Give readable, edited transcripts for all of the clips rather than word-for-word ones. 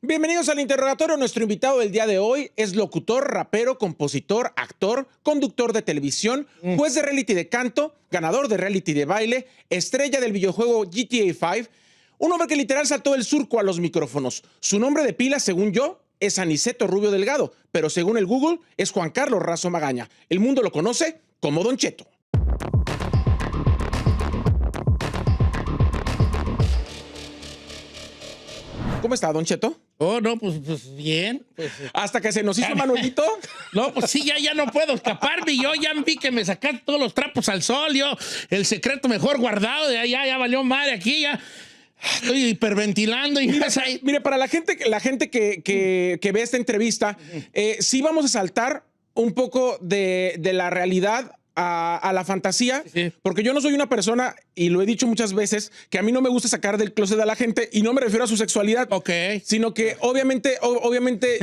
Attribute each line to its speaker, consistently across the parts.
Speaker 1: Bienvenidos al interrogatorio. Nuestro invitado del día de hoy es locutor, rapero, compositor, actor, conductor de televisión, juez de reality de canto, ganador de reality de baile, estrella del videojuego GTA 5, un hombre que literal saltó el surco a los micrófonos. Su nombre de pila, según yo, es Aniceto Rubio Delgado, pero según el Google es Juan Carlos Razo Magaña. El mundo lo conoce como Don Cheto. ¿Cómo está, Don Cheto?
Speaker 2: Oh, no, pues bien. Pues,
Speaker 1: Hasta que se nos hizo Manuelito.
Speaker 2: no, pues sí, ya no puedo escaparme. Yo ya vi que me sacaste todos los trapos al sol. Yo, el secreto mejor guardado, ya valió madre aquí, ya. Estoy hiperventilando. Y
Speaker 1: mire, para la gente que ve esta entrevista, sí vamos a saltar un poco de la realidad a la fantasía, sí. Porque yo no soy una persona, y lo he dicho muchas veces, que a mí no me gusta sacar del closet a la gente, y no me refiero a su sexualidad, sino que obviamente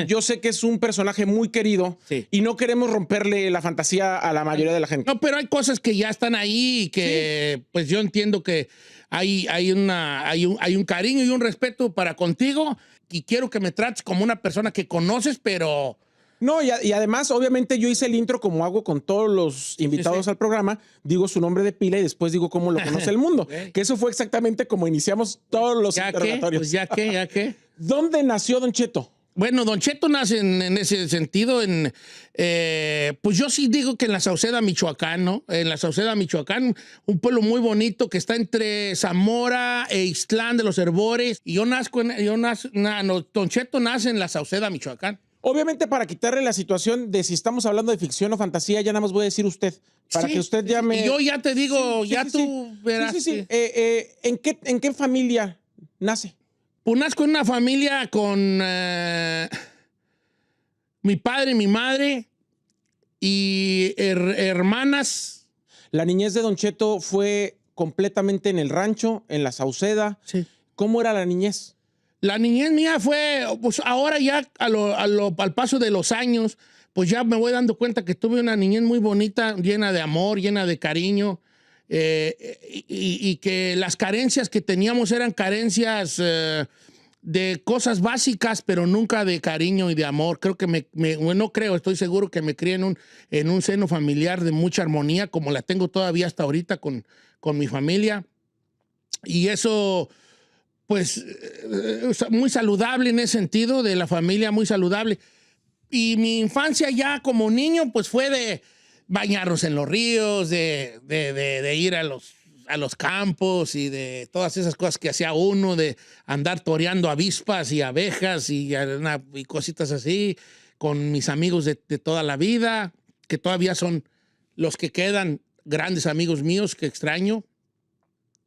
Speaker 1: yo sé que es un personaje muy querido, sí. Y no queremos romperle la fantasía a la mayoría de la gente.
Speaker 2: No, pero hay cosas que ya están ahí y que sí. Pues yo entiendo que hay un cariño y un respeto para contigo, y quiero que me trates como una persona que conoces, pero...
Speaker 1: No, y además, obviamente, yo hice el intro como hago con todos los invitados al programa. Digo su nombre de pila y después digo cómo lo conoce el mundo. Que eso fue exactamente como iniciamos todos los interrogatorios.
Speaker 2: Pues ya que.
Speaker 1: ¿Dónde nació Don Cheto?
Speaker 2: Bueno, Don Cheto nace en ese sentido, pues yo sí digo que en la Sauceda, Michoacán, ¿no? En la Sauceda, Michoacán, un pueblo muy bonito que está entre Zamora e Ixtlán de los Herbores. Y Don Cheto nace en la Sauceda, Michoacán.
Speaker 1: Obviamente, para quitarle la situación de si estamos hablando de ficción o fantasía, ya nada más voy a decir usted, para que usted ya me...
Speaker 2: Y yo ya te digo, tú verás.
Speaker 1: Sí. ¿En qué familia nace?
Speaker 2: Pues nazco en una familia con mi padre y mi madre y hermanas.
Speaker 1: La niñez de Don Cheto fue completamente en el rancho, en la Sauceda.
Speaker 2: Sí.
Speaker 1: ¿Cómo era la niñez?
Speaker 2: La niñez mía fue, pues ahora ya al paso de los años, pues ya me voy dando cuenta que tuve una niñez muy bonita, llena de amor, llena de cariño, y que las carencias que teníamos eran carencias de cosas básicas, pero nunca de cariño y de amor. Creo que estoy seguro que me crié en un seno familiar de mucha armonía, como la tengo todavía hasta ahorita con mi familia. Y eso... pues muy saludable en ese sentido, de la familia muy saludable. Y mi infancia ya como niño, pues fue de bañarnos en los ríos, de ir a los campos y de todas esas cosas que hacía uno, de andar toreando avispas y abejas y cositas así, con mis amigos de toda la vida, que todavía son los que quedan grandes amigos míos que extraño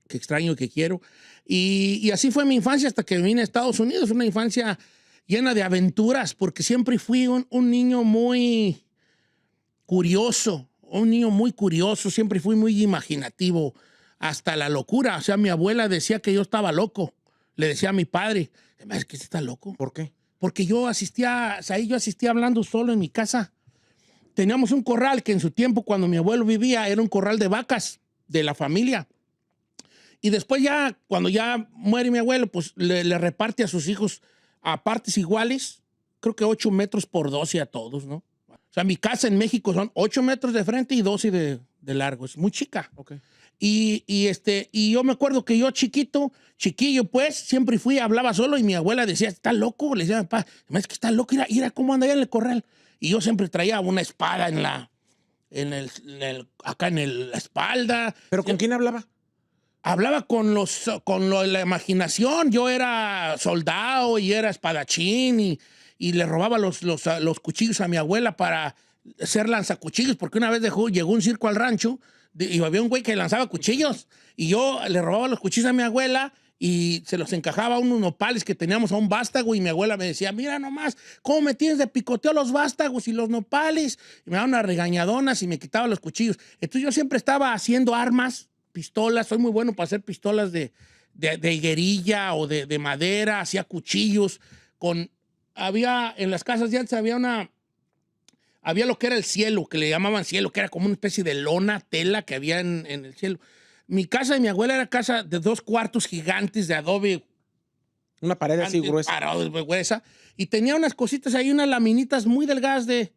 Speaker 2: y que quiero. Y así fue mi infancia hasta que vine a Estados Unidos. Una infancia llena de aventuras, porque siempre fui un niño muy curioso, siempre fui muy imaginativo, hasta la locura. O sea, mi abuela decía que yo estaba loco. Le decía a mi padre, ¿es que está loco?
Speaker 1: ¿Por qué?
Speaker 2: Porque yo asistía hablando solo en mi casa. Teníamos un corral que en su tiempo, cuando mi abuelo vivía, era un corral de vacas de la familia. Y después ya, cuando ya muere mi abuelo, pues le reparte a sus hijos a partes iguales, creo que 8 metros por 12 a todos, ¿no? O sea, mi casa en México son 8 metros de frente y 12 de largo. Es muy chica.
Speaker 1: Okay.
Speaker 2: Y yo me acuerdo que yo chiquillo, pues, siempre hablaba solo y mi abuela decía, ¿está loco? Le decía a mi papá, es que está loco, mira cómo anda allá en el corral. Y yo siempre traía una espada acá en la espalda.
Speaker 1: ¿Pero con quién hablaba?
Speaker 2: Hablaba con la imaginación. Yo era soldado y era espadachín y le robaba los cuchillos a mi abuela para hacer lanzacuchillos, porque una vez llegó un circo al rancho y había un güey que lanzaba cuchillos y yo le robaba los cuchillos a mi abuela y se los encajaba a unos nopales que teníamos a un vástago y mi abuela me decía, mira nomás, ¿cómo me tienes de picoteo los vástagos y los nopales? Y me daba unas regañadonas y me quitaba los cuchillos. Entonces yo siempre estaba haciendo armas, pistolas, soy muy bueno para hacer pistolas de higuerilla o de madera, hacía cuchillos. Había en las casas de antes había lo que era el cielo, que le llamaban cielo, que era como una especie de lona, tela que había en el cielo. Mi casa de mi abuela era casa de 2 cuartos gigantes de adobe
Speaker 1: Una pared así gruesa.
Speaker 2: Gruesa. Y tenía unas cositas ahí, unas laminitas muy delgadas de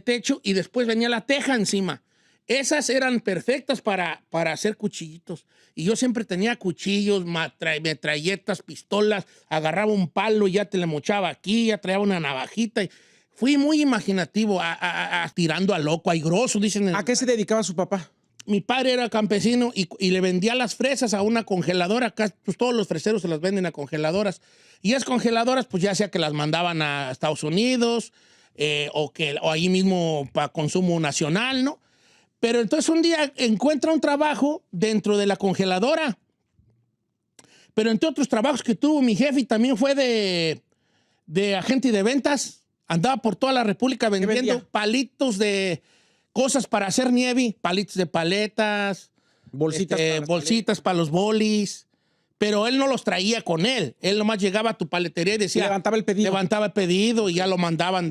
Speaker 2: techo, y después venía la teja encima. Esas eran perfectas para hacer cuchillitos. Y yo siempre tenía cuchillos, metralletas, pistolas, agarraba un palo y ya te le mochaba aquí, ya traía una navajita. Y fui muy imaginativo, tirando a loco, aigroso, dicen.
Speaker 1: ¿A qué se dedicaba su papá?
Speaker 2: Mi padre era campesino y le vendía las fresas a una congeladora. Acá pues, todos los freseros se las venden a congeladoras. Y esas congeladoras, pues ya sea que las mandaban a Estados Unidos o ahí mismo para consumo nacional, ¿no? Pero entonces un día encuentra un trabajo dentro de la congeladora. Pero entre otros trabajos que tuvo mi jefe también fue de agente de ventas. Andaba por toda la República vendiendo palitos de cosas para hacer nieve, palitos de paletas, bolsitas para los bolis. Pero él no los traía con él. Él nomás llegaba a tu paletería y decía...
Speaker 1: Levantaba el pedido.
Speaker 2: Levantaba el pedido y ya lo mandaban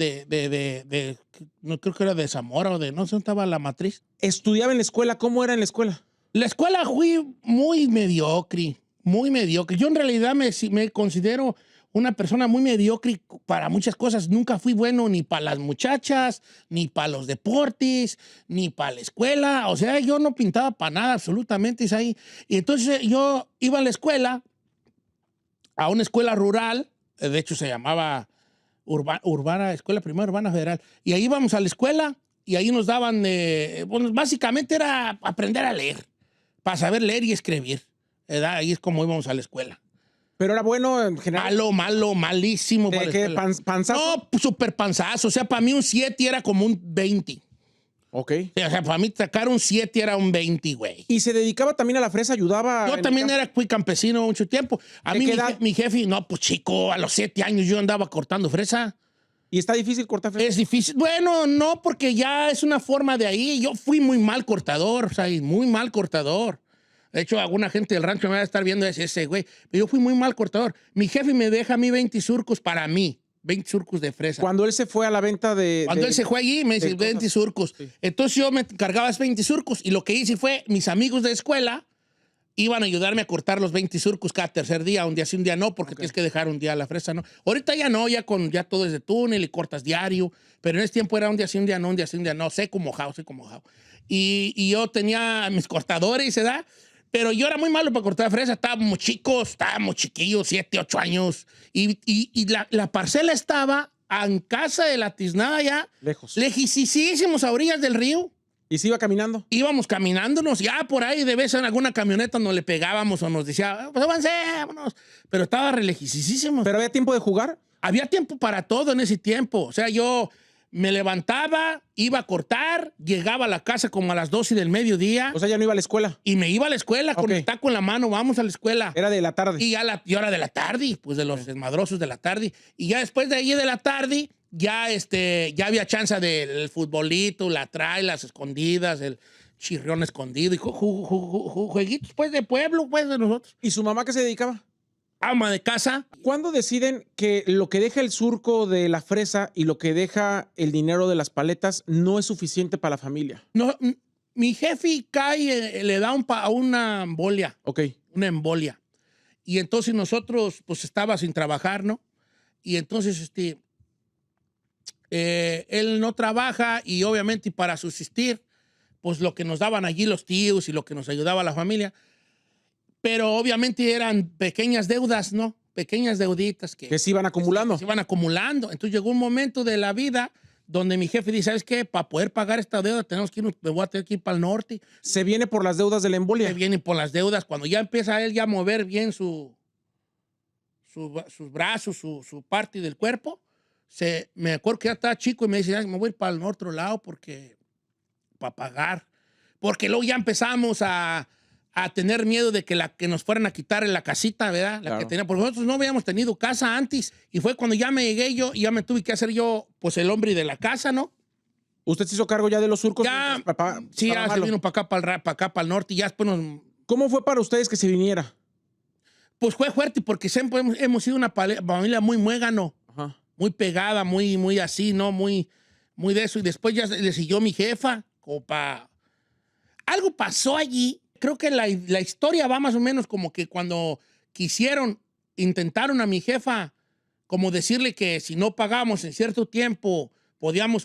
Speaker 2: no creo que era de Zamora o no sé dónde estaba la matriz.
Speaker 1: ¿Estudiaba en la escuela? ¿Cómo era en la escuela?
Speaker 2: La escuela fui muy mediocre, muy mediocre. Yo en realidad me considero una persona muy mediocre para muchas cosas. Nunca fui bueno ni para las muchachas, ni para los deportes, ni para la escuela. O sea, yo no pintaba para nada absolutamente. Y entonces yo iba a la escuela, a una escuela rural, de hecho se llamaba Escuela Primaria Urbana Federal. Y ahí íbamos a la escuela y ahí nos daban, bueno, básicamente era aprender a leer, para saber leer y escribir, ¿verdad? Ahí es como íbamos a la escuela.
Speaker 1: Pero era bueno en general.
Speaker 2: Malísimo.
Speaker 1: ¿De qué? ¿Panzazo?
Speaker 2: No, súper panzazo. O sea, para mí un 7 era como un 20.
Speaker 1: Ok.
Speaker 2: O sea, para mí sacar un 7 era un 20, güey.
Speaker 1: ¿Y se dedicaba también a la fresa? ¿Ayudaba?
Speaker 2: Yo también fui campesino mucho tiempo. A mí mi jefe, no, pues chico, a los 7 años yo andaba cortando fresa.
Speaker 1: ¿Y está difícil cortar fresa?
Speaker 2: Es difícil. Bueno, no, porque ya es una forma de ahí. Yo fui muy mal cortador, o sea, muy mal cortador. De hecho, alguna gente del rancho me va a estar viendo ese güey. Pero yo fui muy mal cortador. Mi jefe me deja a mí 20 surcos para mí. 20 surcos de fresa.
Speaker 1: Cuando él se fue a la venta
Speaker 2: Cuando él se fue allí, me dice 20 surcos. Sí. Entonces yo me cargaba esos 20 surcos y lo que hice fue, mis amigos de escuela iban a ayudarme a cortar los 20 surcos cada tercer día. Un día sí, un día no, porque tienes que dejar un día la fresa, ¿no? Ahorita ya no, ya todo es de túnel y cortas diario. Pero en ese tiempo era un día sí, un día no, un día sí, un día no. Seco, mojado. Y yo tenía mis cortadores, ¿verdad? Pero yo era muy malo para cortar fresa. Estábamos chiquillos, 7, 8 años. Y la parcela estaba en casa de la tiznada ya.
Speaker 1: Lejos.
Speaker 2: Lejísimos a orillas del río.
Speaker 1: ¿Y se iba caminando?
Speaker 2: Íbamos caminándonos. Ya por ahí de vez en alguna camioneta nos le pegábamos o nos decía, pues avancémonos. Pero estaba re lejísimos.
Speaker 1: ¿Pero había tiempo de jugar?
Speaker 2: Había tiempo para todo en ese tiempo. O sea, yo me levantaba, iba a cortar, llegaba a la casa como a las 12 del mediodía.
Speaker 1: O sea, ya no iba a la escuela.
Speaker 2: Y me iba a la escuela con el taco en la mano, vamos a la escuela.
Speaker 1: Era de la tarde.
Speaker 2: Y hora de la tarde, pues de los desmadrosos de la tarde. Y ya después de ahí de la tarde, ya había chance del futbolito, la las escondidas, el chirrión escondido y jueguitos pues de pueblo, pues de nosotros.
Speaker 1: ¿Y su mamá qué se dedicaba?
Speaker 2: Ama de casa.
Speaker 1: ¿Cuándo deciden que lo que deja el surco de la fresa y lo que deja el dinero de las paletas no es suficiente para la familia?
Speaker 2: No, mi jefe cae, le da una embolia.
Speaker 1: Ok.
Speaker 2: Una embolia. Y entonces nosotros, pues estaba sin trabajar, ¿no? Y entonces, él no trabaja y obviamente para subsistir, pues lo que nos daban allí los tíos y lo que nos ayudaba la familia. Pero obviamente eran pequeñas deudas, ¿no? Pequeñas deuditas que
Speaker 1: se iban acumulando.
Speaker 2: Se iban acumulando. Entonces llegó un momento de la vida donde mi jefe dice, ¿sabes qué? Para poder pagar esta deuda me voy a tener que ir para el norte.
Speaker 1: ¿Se viene por las deudas de la embolia?
Speaker 2: Se viene por las deudas. Cuando ya empieza él ya a mover bien sus brazos, su parte del cuerpo, me acuerdo que ya estaba chico y me dice, me voy a ir para el otro lado para pagar. Porque luego ya empezamos a tener miedo de que nos fueran a quitar la casita, ¿verdad?
Speaker 1: Claro.
Speaker 2: Que tenía, porque nosotros no habíamos tenido casa antes. Y fue cuando ya me llegué yo y ya me tuve que hacer yo, pues, el hombre de la casa, ¿no?
Speaker 1: ¿Usted se hizo cargo ya de los surcos?
Speaker 2: Ya, sí, ya se vino para acá, para el norte y ya después nos...
Speaker 1: ¿Cómo fue para ustedes que se viniera?
Speaker 2: Pues fue fuerte porque siempre hemos sido una familia muy muégano, muy pegada, muy así, ¿no? Muy de eso. Y después ya le siguió mi jefa, como para... Algo pasó allí. Creo que la historia va más o menos como que cuando quisieron intentaron a mi jefa como decirle que si no pagamos en cierto tiempo nos podían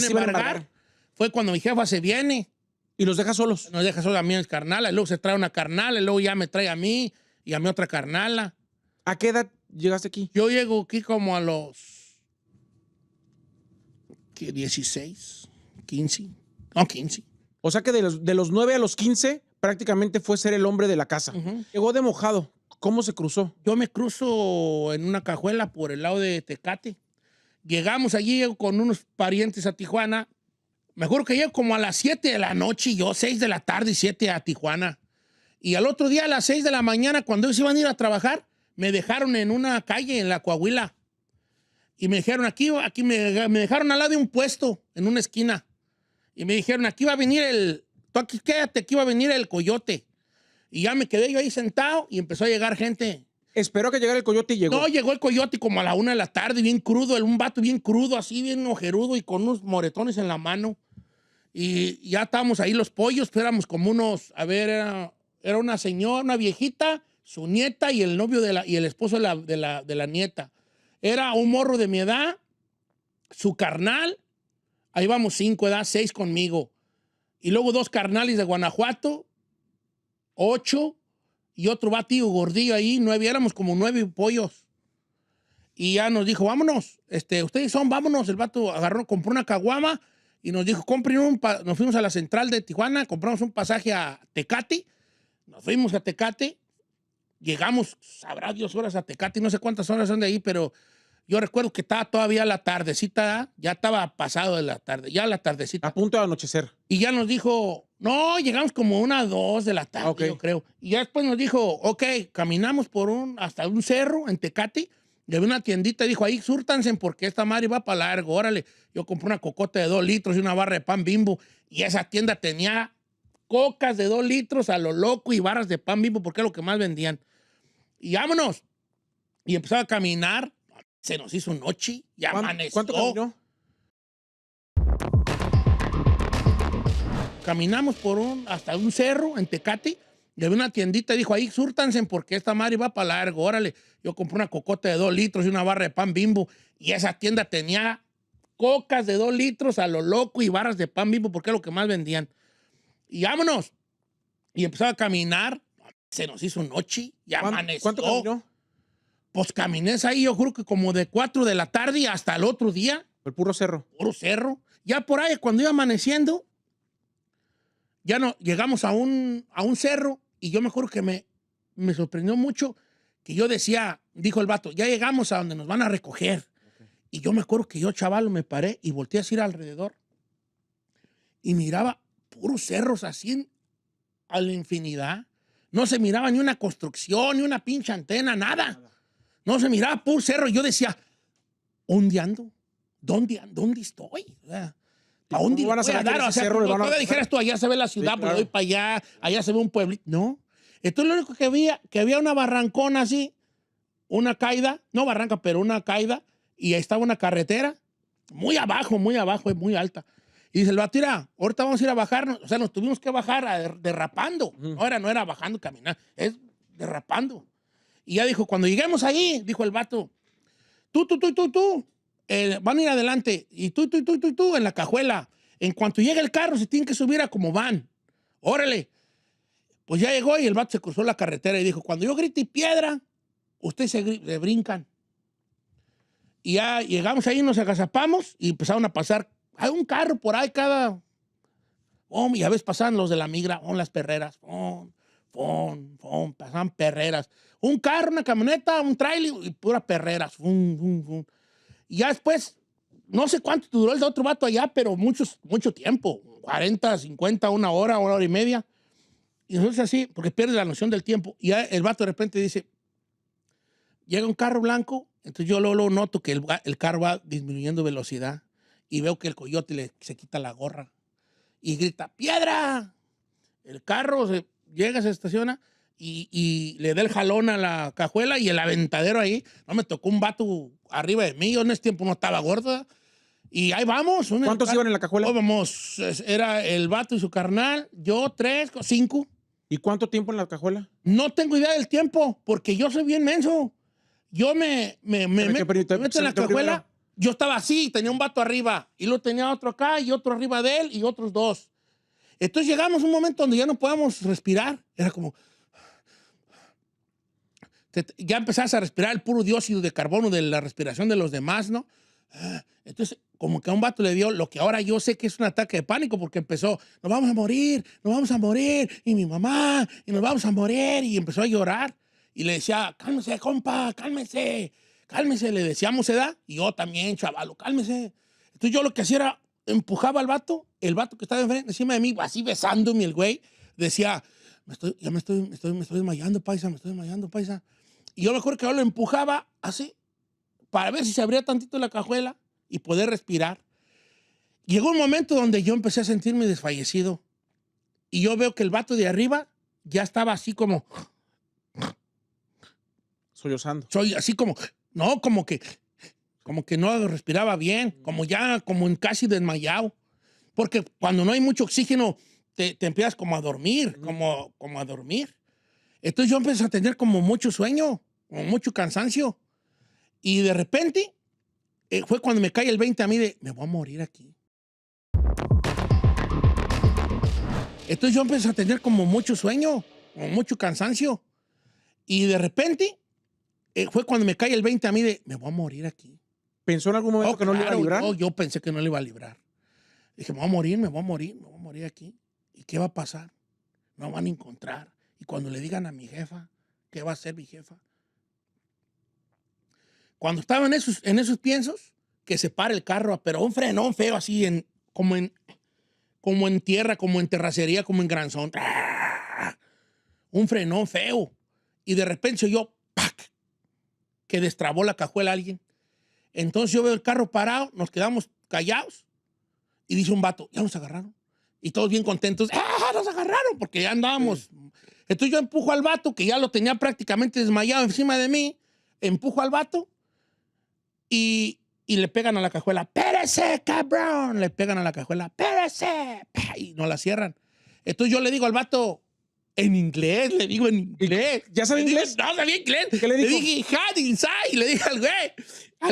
Speaker 2: embargar. Fue cuando mi jefa se viene.
Speaker 1: ¿Y los deja solos?
Speaker 2: Nos deja solos a mí, carnala, y luego se trae una carnala, y luego ya me trae a mí y a mi otra carnala.
Speaker 1: ¿A qué edad llegaste aquí?
Speaker 2: Yo llego aquí como a los 16, 15. No, 15.
Speaker 1: O sea que de los 9 a los 15 prácticamente fue ser el hombre de la casa. Llegó de mojado. ¿Cómo se cruzó?
Speaker 2: Yo me cruzo en una cajuela por el lado de Tecate. Llegamos allí con unos parientes a Tijuana. Me acuerdo que llego como a las 7 de la noche, y yo 6 de la tarde y 7 a Tijuana. Y al otro día a las 6 de la mañana, cuando ellos iban a ir a trabajar, me dejaron en una calle en la Coahuila. Y me dijeron, aquí me dejaron al lado de un puesto, en una esquina. Y me dijeron, aquí va a venir tú aquí quédate, aquí va a venir el coyote. Y ya me quedé yo ahí sentado y empezó a llegar gente.
Speaker 1: Esperó que llegara el coyote y llegó.
Speaker 2: No, llegó el coyote como a la 1 de la tarde, bien crudo, un vato bien crudo, así bien ojerudo y con unos moretones en la mano. Y ya estábamos ahí los pollos, pero éramos como unos, era una señora, una viejita, su nieta y el novio y el esposo de la nieta. Era un morro de mi edad, su carnal, ahí vamos 5, 6 conmigo. Y luego 2 carnales de Guanajuato, 8, y otro batillo gordillo ahí, 9, éramos como 9 pollos. Y ya nos dijo, vámonos, ustedes vámonos. El vato compró una caguama y nos dijo, compren nos fuimos a la central de Tijuana, compramos un pasaje a Tecate, nos fuimos a Tecate, llegamos, sabrá Dios, horas a Tecate, no sé cuántas horas son de ahí, pero yo recuerdo que estaba todavía la tardecita, ya estaba pasado de la tarde, ya la tardecita.
Speaker 1: A punto de anochecer.
Speaker 2: Y ya nos dijo, no, llegamos como 1, 2 de la tarde, yo creo. Y ya después nos dijo, ok, caminamos hasta un cerro en Tecate, y había una tiendita y dijo, ahí súrtanse porque esta madre va para largo, órale. Yo compré una cocota de 2 litros y una barra de pan Bimbo, y esa tienda tenía cocas de 2 litros a lo loco y barras de pan Bimbo porque es lo que más vendían. Y vámonos. Y empezaba a caminar. Se nos hizo noche, ya amaneció.
Speaker 1: ¿Cuánto caminó?
Speaker 2: Caminamos hasta un cerro en Tecate, y había una tiendita y dijo, ahí súrtanse porque esta madre va para largo, órale. Yo compré una cocota de 2 litros y una barra de pan Bimbo, y esa tienda tenía cocas de 2 litros a lo loco y barras de pan Bimbo porque es lo que más vendían. Y vámonos. Y empezaba a caminar, se nos hizo noche, ya amaneció.
Speaker 1: ¿Cuánto caminó?
Speaker 2: Pues caminé ahí, yo creo que como de 4 de la tarde hasta el otro día.
Speaker 1: El puro cerro.
Speaker 2: Puro cerro. Ya por ahí, cuando iba amaneciendo, ya no, llegamos a un cerro, y yo me acuerdo que me sorprendió mucho que yo decía, dijo el vato, ya llegamos a donde nos van a recoger. Okay. Y yo me acuerdo que yo, chaval, me paré y volteé a ir alrededor y miraba puros cerros así a la infinidad. No se miraba ni una construcción, ni una pinche antena, nada. No se miraba puro cerro. Yo decía, ¿dónde ando? ¿Dónde estoy? ¿A dónde
Speaker 1: van a saber
Speaker 2: dar? O sea,
Speaker 1: cerro
Speaker 2: no dijeras tú, allá se ve la ciudad, sí, claro. Pues voy para allá se ve un pueblito. No. Entonces lo único que había una barrancona así, una caída, no barranca, pero una caída, y ahí estaba una carretera, muy abajo, muy alta. Y dice el vato, mira, ahorita vamos a ir a bajarnos. O sea, nos tuvimos que bajar derrapando. No era bajando, caminar, es derrapando. Y ya dijo, cuando lleguemos ahí, dijo el vato, tú, van a ir adelante. Y tú, en la cajuela. En cuanto llegue el carro, se tienen que subir a como van. Órale. Pues ya llegó y el vato se cruzó la carretera y dijo, cuando yo grite piedra, ustedes se brincan. Y ya llegamos ahí, nos agazapamos y empezaron a pasar. Hay un carro por ahí y a veces pasaban los de la migra, las perreras. Pasaban perreras. Un carro, una camioneta, un trailer y puras perreras. Y ya después, no sé cuánto duró el otro vato allá, pero mucho tiempo. 40, 50, una hora y media. Y nosotros así, porque pierde la noción del tiempo. Y ya el vato de repente dice, llega un carro blanco, entonces yo luego noto que el carro va disminuyendo velocidad y veo que el coyote se quita la gorra y grita, ¡piedra! El carro llega, se estaciona y le da el jalón a la cajuela y el aventadero ahí. No me tocó un vato arriba de mí, yo en ese tiempo no estaba gorda. Y ahí vamos.
Speaker 1: ¿Cuántos iban en la cajuela?
Speaker 2: Vamos, era el vato y su carnal, yo 3, 5.
Speaker 1: ¿Y cuánto tiempo en la cajuela?
Speaker 2: No tengo idea del tiempo, porque yo soy bien menso. yo me meto en la cajuela. Yo estaba así, tenía un vato arriba y lo tenía otro acá y otro arriba de él y otros dos. Entonces llegamos a un momento donde ya no podíamos respirar. Era como... ya empezás a respirar el puro dióxido de carbono de la respiración de los demás, ¿no? Entonces, como que a un vato le dio lo que ahora yo sé que es un ataque de pánico porque empezó, nos vamos a morir, y mi mamá, y nos vamos a morir, y empezó a llorar. Y le decía, cálmese, compa, cálmese, le decíamos, ¿edad? Y yo también, chavalo, cálmese. Entonces yo lo que hacía era, empujaba al vato, el vato que estaba encima de mí, así besándome el güey, decía, me estoy desmayando, paisa, me estoy desmayando, paisa. Y yo me acuerdo que yo lo empujaba así, para ver si se abría tantito la cajuela y poder respirar. Llegó un momento donde yo empecé a sentirme desfallecido. Y yo veo que el vato de arriba ya estaba así como...
Speaker 1: sollozando.
Speaker 2: Soy así como... No, como que no respiraba bien, como en casi desmayado. Porque cuando no hay mucho oxígeno, te empiezas como a dormir, como a dormir. Entonces yo empecé a tener como mucho sueño, como mucho cansancio. Y de repente fue cuando me cae el 20 a mí de, me voy a morir aquí. Entonces yo empecé a tener como mucho sueño, como mucho cansancio. Y de repente fue cuando me cae el 20 a mí de, me voy a morir aquí.
Speaker 1: ¿Pensó en algún momento que no le iba a librar?
Speaker 2: Yo pensé que no le iba a librar. Dije, me voy a morir aquí. ¿Y qué va a pasar? No van a encontrar. Y cuando le digan a mi jefa, ¿qué va a hacer mi jefa? Cuando estaba en esos piensos, que se para el carro, pero un frenón feo así, como en tierra, como en terracería, como en granzón. Un frenón feo. Y de repente yo, ¡pac!, que destrabó la cajuela a alguien. Entonces yo veo el carro parado, nos quedamos callados y dice un vato, ya nos agarraron. Y todos bien contentos, ¡ah, nos agarraron! Porque ya andábamos. Sí. Entonces yo empujo al vato, que ya lo tenía prácticamente desmayado encima de mí, empujo al vato y le pegan a la cajuela. ¡Pérese, cabrón! Le pegan a la cajuela. ¡Pérese! Y no la cierran. Entonces yo le digo al vato, en inglés, le digo en inglés.
Speaker 1: ¿Ya sabe inglés?
Speaker 2: No, sabía inglés.
Speaker 1: ¿Qué le dijo?
Speaker 2: Le dije, hard inside. Le dije al güey,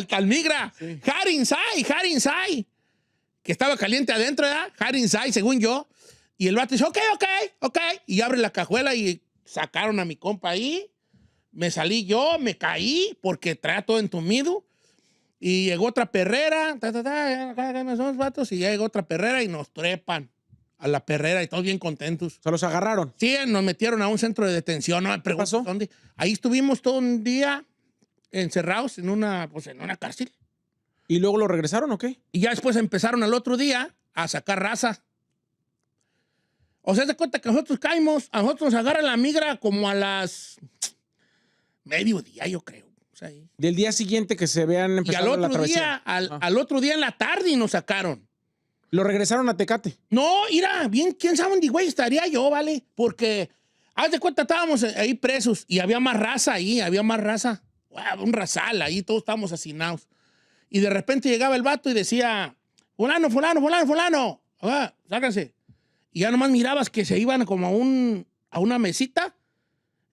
Speaker 2: al migra. Sí. Hard inside. Que estaba caliente adentro, ¿verdad? Hard inside, según yo. Y el vato dice, ok. Y abre la cajuela y sacaron a mi compa ahí. Me salí yo, me caí porque traía todo entumido. Y llegó otra perrera, somos vatos, y ya llegó otra perrera y nos trepan a la perrera y todos bien contentos.
Speaker 1: ¿Se los agarraron?
Speaker 2: Sí, nos metieron a un centro de detención. No,
Speaker 1: ¿Qué pasó?
Speaker 2: ¿Dónde? Ahí estuvimos todo un día encerrados en una cárcel.
Speaker 1: ¿Y luego lo regresaron o qué?
Speaker 2: Y ya después empezaron al otro día a sacar raza. O sea, se cuenta que nosotros caímos, a nosotros nos agarra la migra como a las mediodía, yo creo. O sea,
Speaker 1: del día siguiente que se vean empezando la travesía.
Speaker 2: Al otro día en la tarde y nos sacaron.
Speaker 1: ¿Lo regresaron a Tecate?
Speaker 2: No, mira, bien, quién sabe dónde, güey, estaría yo, ¿vale? Porque, haz de cuenta, estábamos ahí presos y había más raza ahí, Wow, un razal, ahí todos estábamos hacinados. Y de repente llegaba el vato y decía, fulano, sáquense. Y ya nomás mirabas que se iban como a una mesita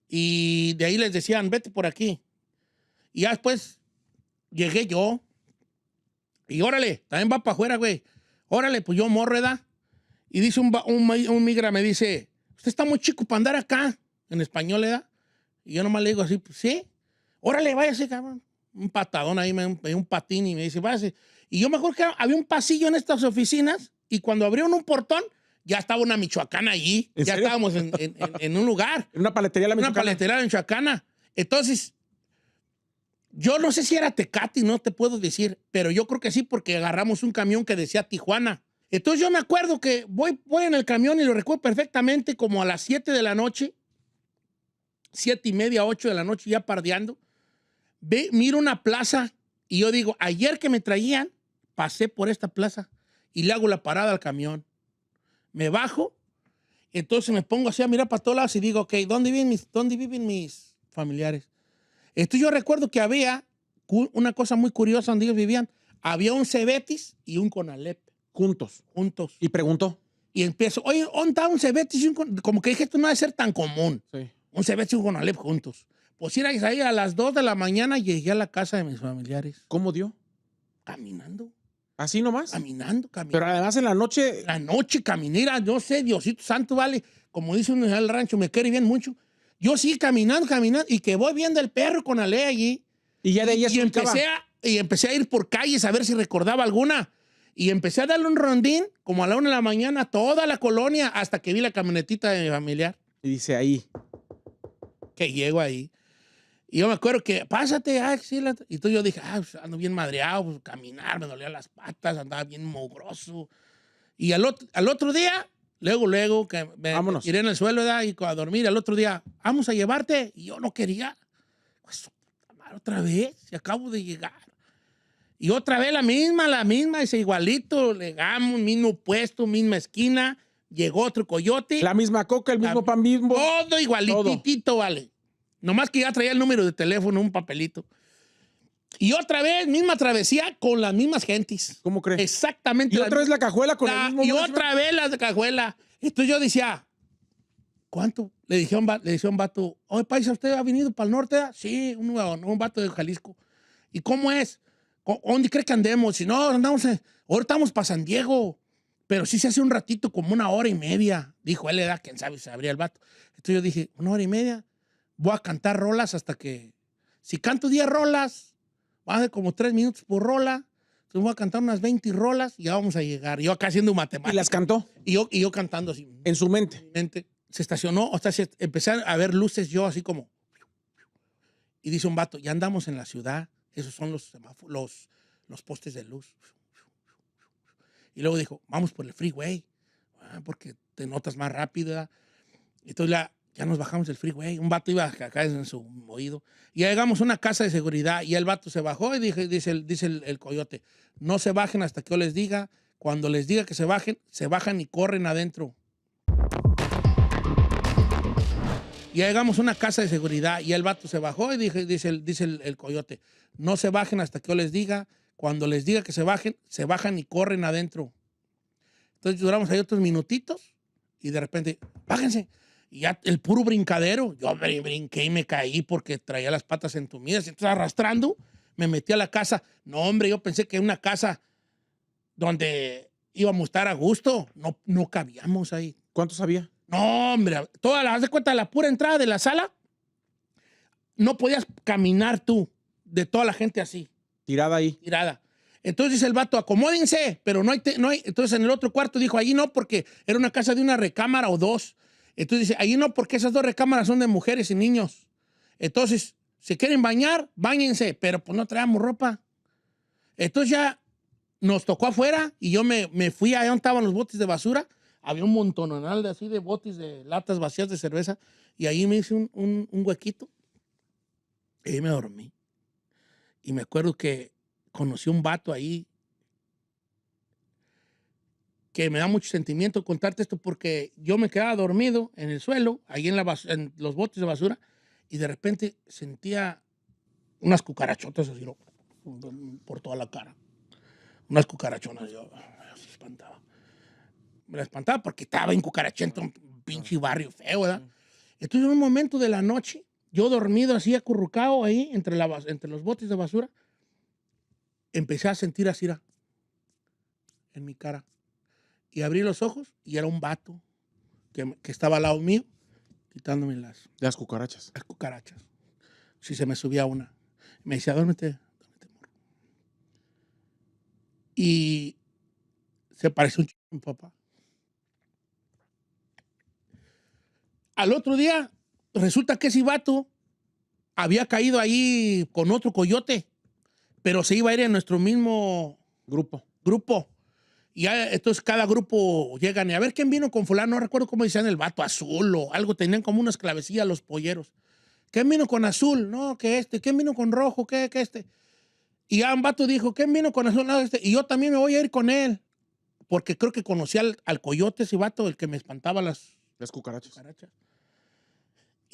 Speaker 2: y de ahí les decían, vete por aquí. Y ya después llegué yo y órale, también va para afuera, güey. Órale, pues yo morro, ¿verdad? Y dice un migra, me dice, usted está muy chico para andar acá, en español, ¿verdad? Y yo nomás le digo así, pues sí. Órale, váyase, cabrón. Un patadón ahí, un patín y me dice, váyase. Y yo me acuerdo que había un pasillo en estas oficinas y cuando abrieron un portón, ya estaba una michoacana allí. Ya serio? Estábamos en un lugar.
Speaker 1: En una paletería la michoacana.
Speaker 2: Una paletería la michoacana. Entonces, yo no sé si era Tecate, no te puedo decir, pero yo creo que sí porque agarramos un camión que decía Tijuana. Entonces yo me acuerdo que voy en el camión y lo recuerdo perfectamente como a las 7 de la noche, 7:30, 8 de la noche ya pardeando. Miro una plaza y yo digo, ayer que me traían, pasé por esta plaza y le hago la parada al camión. Me bajo, entonces me pongo así a mirar para todos lados y digo, ok, ¿dónde viven mis familiares? Entonces yo recuerdo que había una cosa muy curiosa donde ellos vivían. Había un Cebetis y un Conalep.
Speaker 1: Juntos.
Speaker 2: Y
Speaker 1: preguntó.
Speaker 2: Y empiezo, oye, ¿dónde está un Cebetis y un Conalep? Como que dije, esto no debe ser tan común.
Speaker 1: Sí.
Speaker 2: Un Cebetis y un Conalep juntos. Pues ir ahí a las 2 de la mañana llegué a la casa de mis familiares.
Speaker 1: ¿Cómo dio?
Speaker 2: Caminando.
Speaker 1: ¿Así nomás?
Speaker 2: Caminando.
Speaker 1: Pero además en la noche...
Speaker 2: La noche caminar, yo sé, Diosito Santo, vale, como dice uno en el rancho, me quiere bien mucho. Yo sí caminando, y que voy viendo el perro con Ale allí.
Speaker 1: Y ya de ahí
Speaker 2: empecé a ir por calles a ver si recordaba alguna. Y empecé a darle un rondín, como a la 1 de la mañana, toda la colonia, hasta que vi la camionetita de mi familiar.
Speaker 1: Y dice ahí.
Speaker 2: Que llego ahí. Y yo me acuerdo que, pásate, sí. Y entonces yo dije, pues ando bien madreado, pues, caminar, me dolían las patas, andaba bien mugroso. Y al otro día, luego, que me tiré en el suelo, ¿verdad? Y a dormir, al otro día, vamos a llevarte. Y yo no quería. Pues, otra vez, si acabo de llegar. Y otra vez la misma, ese igualito, llegamos, mismo puesto, misma esquina, llegó otro coyote.
Speaker 1: La misma coca, el mismo pan Bimbo.
Speaker 2: Todo igualitito, vale. Nomás que ya traía el número de teléfono, un papelito. Y otra vez, misma travesía con las mismas gentes.
Speaker 1: ¿Cómo crees?
Speaker 2: Exactamente.
Speaker 1: Y otra vez la cajuela con el mismo...
Speaker 2: Y otra vez la cajuela. Entonces yo decía, ¿cuánto? Le dije a un vato, oye, paisa, ¿usted ha venido para el norte? Sí, un vato de Jalisco. ¿Y cómo es? ¿Dónde cree que andemos? Si no, ahora estamos para San Diego. Pero sí se hace un ratito, como 1 hora y media. Dijo él, quién sabe, se abría el vato. Entonces yo dije, 1 hora y media. Voy a cantar rolas hasta que... Si canto 10 rolas, va a ser como 3 minutos por rola. Entonces voy a cantar unas 20 rolas y ya vamos a llegar. Yo acá haciendo matemáticas.
Speaker 1: ¿Y las cantó?
Speaker 2: Y yo cantando así.
Speaker 1: En su mente.
Speaker 2: En mi mente. Se estacionó, o sea, empecé a ver luces yo así como... Y dice un vato, ya andamos en la ciudad. Esos son los postes de luz. Y luego dijo, vamos por el freeway, porque te notas más rápida. Entonces ya nos bajamos del freeway. Un vato iba acá en su oído. Y llegamos a una casa de seguridad y el vato se bajó y dice el coyote, no se bajen hasta que yo les diga. Cuando les diga que se bajan y corren adentro. Y llegamos a una casa de seguridad y el vato se bajó y dice el coyote, no se bajen hasta que yo les diga. Cuando les diga que se bajan y corren adentro. Entonces duramos ahí otros minutitos y de repente, bájense. Y ya el puro brincadero. Yo me brinqué y me caí porque traía las patas entumidas. Entonces arrastrando, me metí a la casa. No, hombre, yo pensé que era una casa donde íbamos a estar a gusto. No cabíamos ahí.
Speaker 1: ¿Cuántos había?
Speaker 2: No, hombre, haz de cuenta, la pura entrada de la sala, no podías caminar tú, de toda la gente así.
Speaker 1: Tirada ahí.
Speaker 2: Tirada. Entonces dice el vato, acomódense, pero no hay. Entonces en el otro cuarto dijo, allí no, porque era una casa de una recámara o 2. Entonces dice, allí no, porque esas 2 recámaras son de mujeres y niños. Entonces, si quieren bañar, báñense, pero pues no traemos ropa. Entonces ya nos tocó afuera y yo me fui allá donde estaban los botes de basura. Había un montonal así de botes de latas vacías de cerveza y ahí me hice un huequito y ahí me dormí. Y me acuerdo que conocí un vato ahí que me da mucho sentimiento contarte esto porque yo me quedaba dormido en el suelo, ahí en los botes de basura, y de repente sentía unas cucarachotas así por toda la cara. Unas cucarachonas, yo se espantaba. Me la espantaba porque estaba en cucarachento, un pinche barrio feo, ¿verdad? Entonces en un momento de la noche, yo dormido así acurrucado ahí entre los botes de basura, empecé a sentir así en mi cara. Y abrí los ojos y era un vato que estaba al lado mío quitándome
Speaker 1: las cucarachas.
Speaker 2: Las cucarachas. Si se me subía una. Me decía, duérmete, morro. Y se pareció un chico a mi papá. Al otro día, resulta que ese vato había caído ahí con otro coyote, pero se iba a ir en nuestro mismo grupo. Y ya, entonces cada grupo llegan y a ver quién vino con fulano, no recuerdo cómo decían el vato, azul o algo, tenían como unas clavecillas los polleros. ¿Quién vino con azul? No, que este. ¿Quién vino con rojo? Que este. Y ya un vato dijo, ¿quién vino con azul? No, este. Y yo también me voy a ir con él, porque creo que conocí al coyote, ese vato, el que me espantaba las
Speaker 1: cucarachas.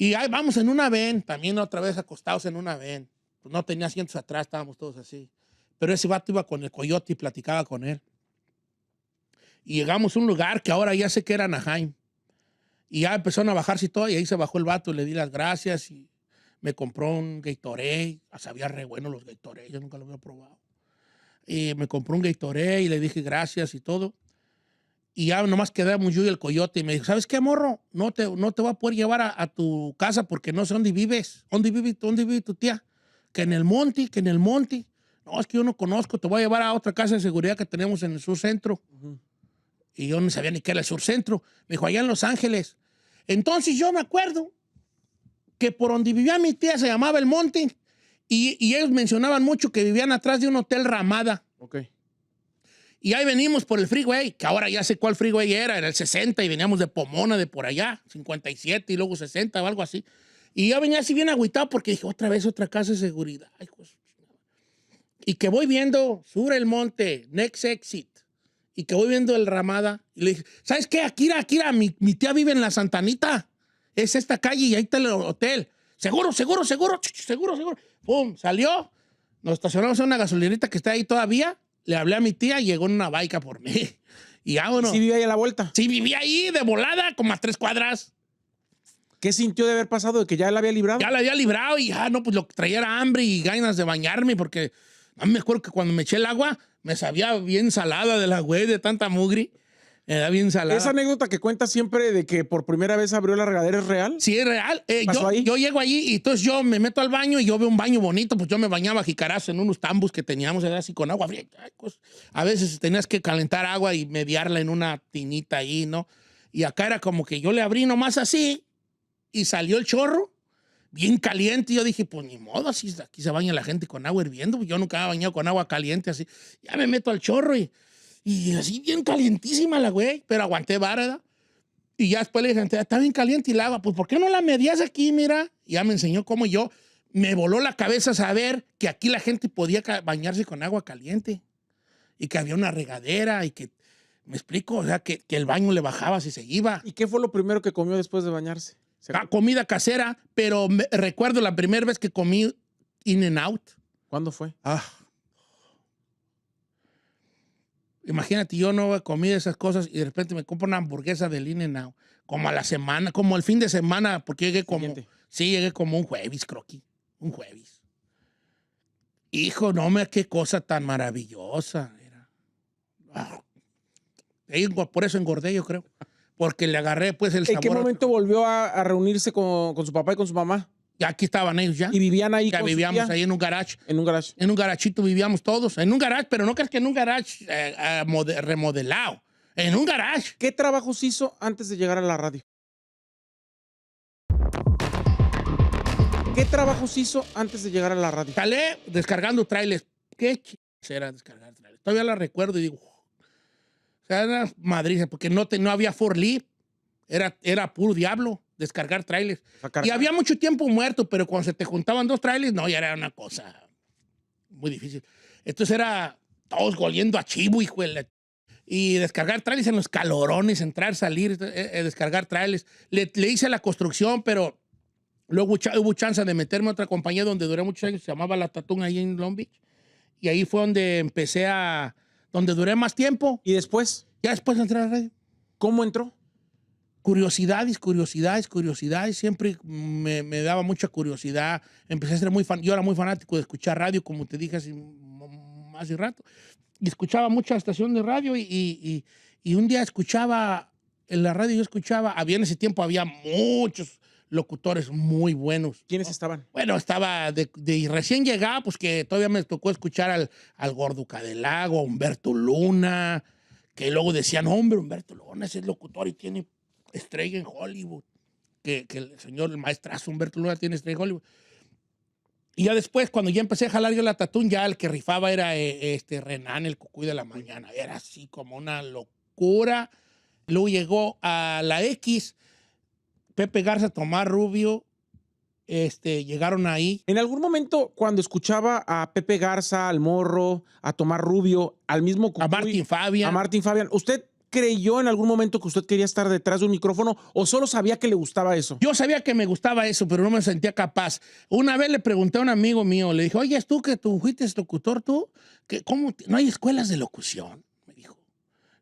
Speaker 2: Y ahí vamos en una van, también otra vez acostados en una van. Pues no tenía asientos atrás, estábamos todos así. Pero ese vato iba con el coyote y platicaba con él. Y llegamos a un lugar que ahora ya sé que era Anaheim. Y ya empezaron a bajarse y todo, y ahí se bajó el vato y le di las gracias. Y me compró un Gatorade, sabía re bueno los Gatorade, yo nunca lo había probado. Y me compró un Gatorade y le dije gracias y todo. Y ya nomás quedamos yo y el coyote. Y me dijo, ¿sabes qué, morro? No te voy a poder llevar a tu casa porque no sé dónde vives. ¿Dónde vive tu tía? Que en el monte. No, es que yo no conozco. Te voy a llevar a otra casa de seguridad que tenemos en el sur centro. Y yo no sabía ni qué era el sur centro. Me dijo, allá en Los Ángeles. Entonces yo me acuerdo que por donde vivía mi tía se llamaba El Monte. Y ellos mencionaban mucho que vivían atrás de un hotel Ramada.
Speaker 1: Ok.
Speaker 2: Y ahí venimos por el freeway, que ahora ya sé cuál freeway era el 60 y veníamos de Pomona, de por allá, 57 y luego 60 o algo así. Y yo venía así bien agüitado porque dije, otra vez otra casa de seguridad. Ay, pues. Y que voy viendo Sur El Monte, Next Exit, y que voy viendo el Ramada. Y le dije, ¿sabes qué? Akira, mi tía vive en la Santanita. Es esta calle y ahí está el hotel. Seguro. Pum, salió. Nos estacionamos en una gasolinita que está ahí todavía. Le hablé a mi tía y llegó en una baica por mí. Y vámonos.
Speaker 1: ¿Sí vivía ahí a la vuelta?
Speaker 2: Sí, vivía ahí de volada, como a 3 cuadras.
Speaker 1: ¿Qué sintió de haber pasado? ¿De que ya la había librado?
Speaker 2: Ya la había librado y no, pues lo que traía era hambre y ganas de bañarme porque no me acuerdo que cuando me eché el agua me sabía bien salada de la güey, de tanta mugre. Era bien salada.
Speaker 1: ¿Esa anécdota que cuenta siempre de que por primera vez abrió la regadera es real?
Speaker 2: Sí, es real.
Speaker 1: ¿Pasó ahí?
Speaker 2: Yo llego allí y entonces yo me meto al baño y yo veo un baño bonito, pues yo me bañaba jicarazo en unos tambos que teníamos, era así con agua fría. A veces tenías que calentar agua y mediarla en una tinita ahí, ¿no? Y acá era como que yo le abrí nomás así y salió el chorro bien caliente. Y yo dije, pues ni modo, así aquí se baña la gente con agua hirviendo. Yo nunca me he bañado con agua caliente así. Ya me meto al chorro y así bien calientísima la güey, pero aguanté vara. Y ya después le dije, está bien caliente y el agua. Pues, ¿por qué no la medías aquí, mira? Y ya me enseñó cómo yo. Me voló la cabeza saber que aquí la gente podía bañarse con agua caliente. Y que había una regadera y que, ¿me explico? O sea, que el baño le bajaba si se iba.
Speaker 1: ¿Y qué fue lo primero que comió después de bañarse?
Speaker 2: Comida casera, pero recuerdo la primera vez que comí In-N-Out.
Speaker 1: ¿Cuándo fue?
Speaker 2: Imagínate, yo no comí esas cosas y de repente me compro una hamburguesa del In-N-Out. Como a la semana, como el fin de semana, porque llegué como un jueves, croqui. Un jueves. Hijo, no me, qué cosa tan maravillosa era. Por eso engordé, yo creo. Porque le agarré, pues, el sabor.
Speaker 1: ¿En qué momento volvió a reunirse con su papá y con su mamá?
Speaker 2: Ya aquí estaban ellos ya.
Speaker 1: ¿Y vivían ahí
Speaker 2: ya
Speaker 1: con
Speaker 2: vivíamos
Speaker 1: su tía?
Speaker 2: ahí en un garage.
Speaker 1: En un garage.
Speaker 2: En un garachito vivíamos todos. En un garage, pero no creas que en un garage remodelado. En un garage.
Speaker 1: ¿Qué trabajos hizo antes de llegar a la radio? ¿Qué trabajos hizo antes de llegar a la radio?
Speaker 2: Salé descargando trailers. ¿Qué era descargar trailers? Todavía la recuerdo y digo, o sea, era madriza, porque no había forklift. Era puro diablo descargar trailers. Y había mucho tiempo muerto, pero cuando se te juntaban 2 trailers, no, ya era una cosa muy difícil. Entonces era todos oliendo a chivo, hijo de la... Y descargar trailers en los calorones, entrar, salir, descargar trailers. Le hice la construcción, pero luego hubo chance de meterme a otra compañía donde duré muchos años, se llamaba La Tatún, ahí en Long Beach. Y ahí fue donde donde duré más tiempo.
Speaker 1: ¿Y después?
Speaker 2: Ya después entré a la radio.
Speaker 1: ¿Cómo entró?
Speaker 2: Curiosidades. Siempre me daba mucha curiosidad. Empecé a ser yo era muy fanático de escuchar radio, como te dije hace rato. Y escuchaba mucha estación de radio y un día escuchaba, en la radio en ese tiempo había muchos locutores muy buenos.
Speaker 1: ¿Quiénes estaban?
Speaker 2: Bueno, estaba de recién llegada, pues que todavía me tocó escuchar al Gordo Cadelago, a Humberto Luna, que luego decían, hombre, Humberto Luna ese es locutor y tiene estrella en Hollywood. Que el maestrazo Humberto Luna tiene estrella en Hollywood. Y ya después, cuando ya empecé a jalar yo la Tatún, ya el que rifaba era Renan, el Cucuy de la mañana. Era así como una locura. Luego llegó a la X, Pepe Garza, Tomás Rubio, llegaron ahí.
Speaker 1: En algún momento, cuando escuchaba a Pepe Garza, al Morro, a Tomás Rubio, al mismo Cucuy,
Speaker 2: A Martín Fabián.
Speaker 1: ¿Usted creyó en algún momento que usted quería estar detrás de un micrófono o solo sabía que le gustaba eso?
Speaker 2: Yo sabía que me gustaba eso, pero no me sentía capaz. Una vez le pregunté a un amigo mío, le dije, oye, ¿tú que tú fuiste locutor, tú? ¿Cómo? ¿No hay escuelas de locución?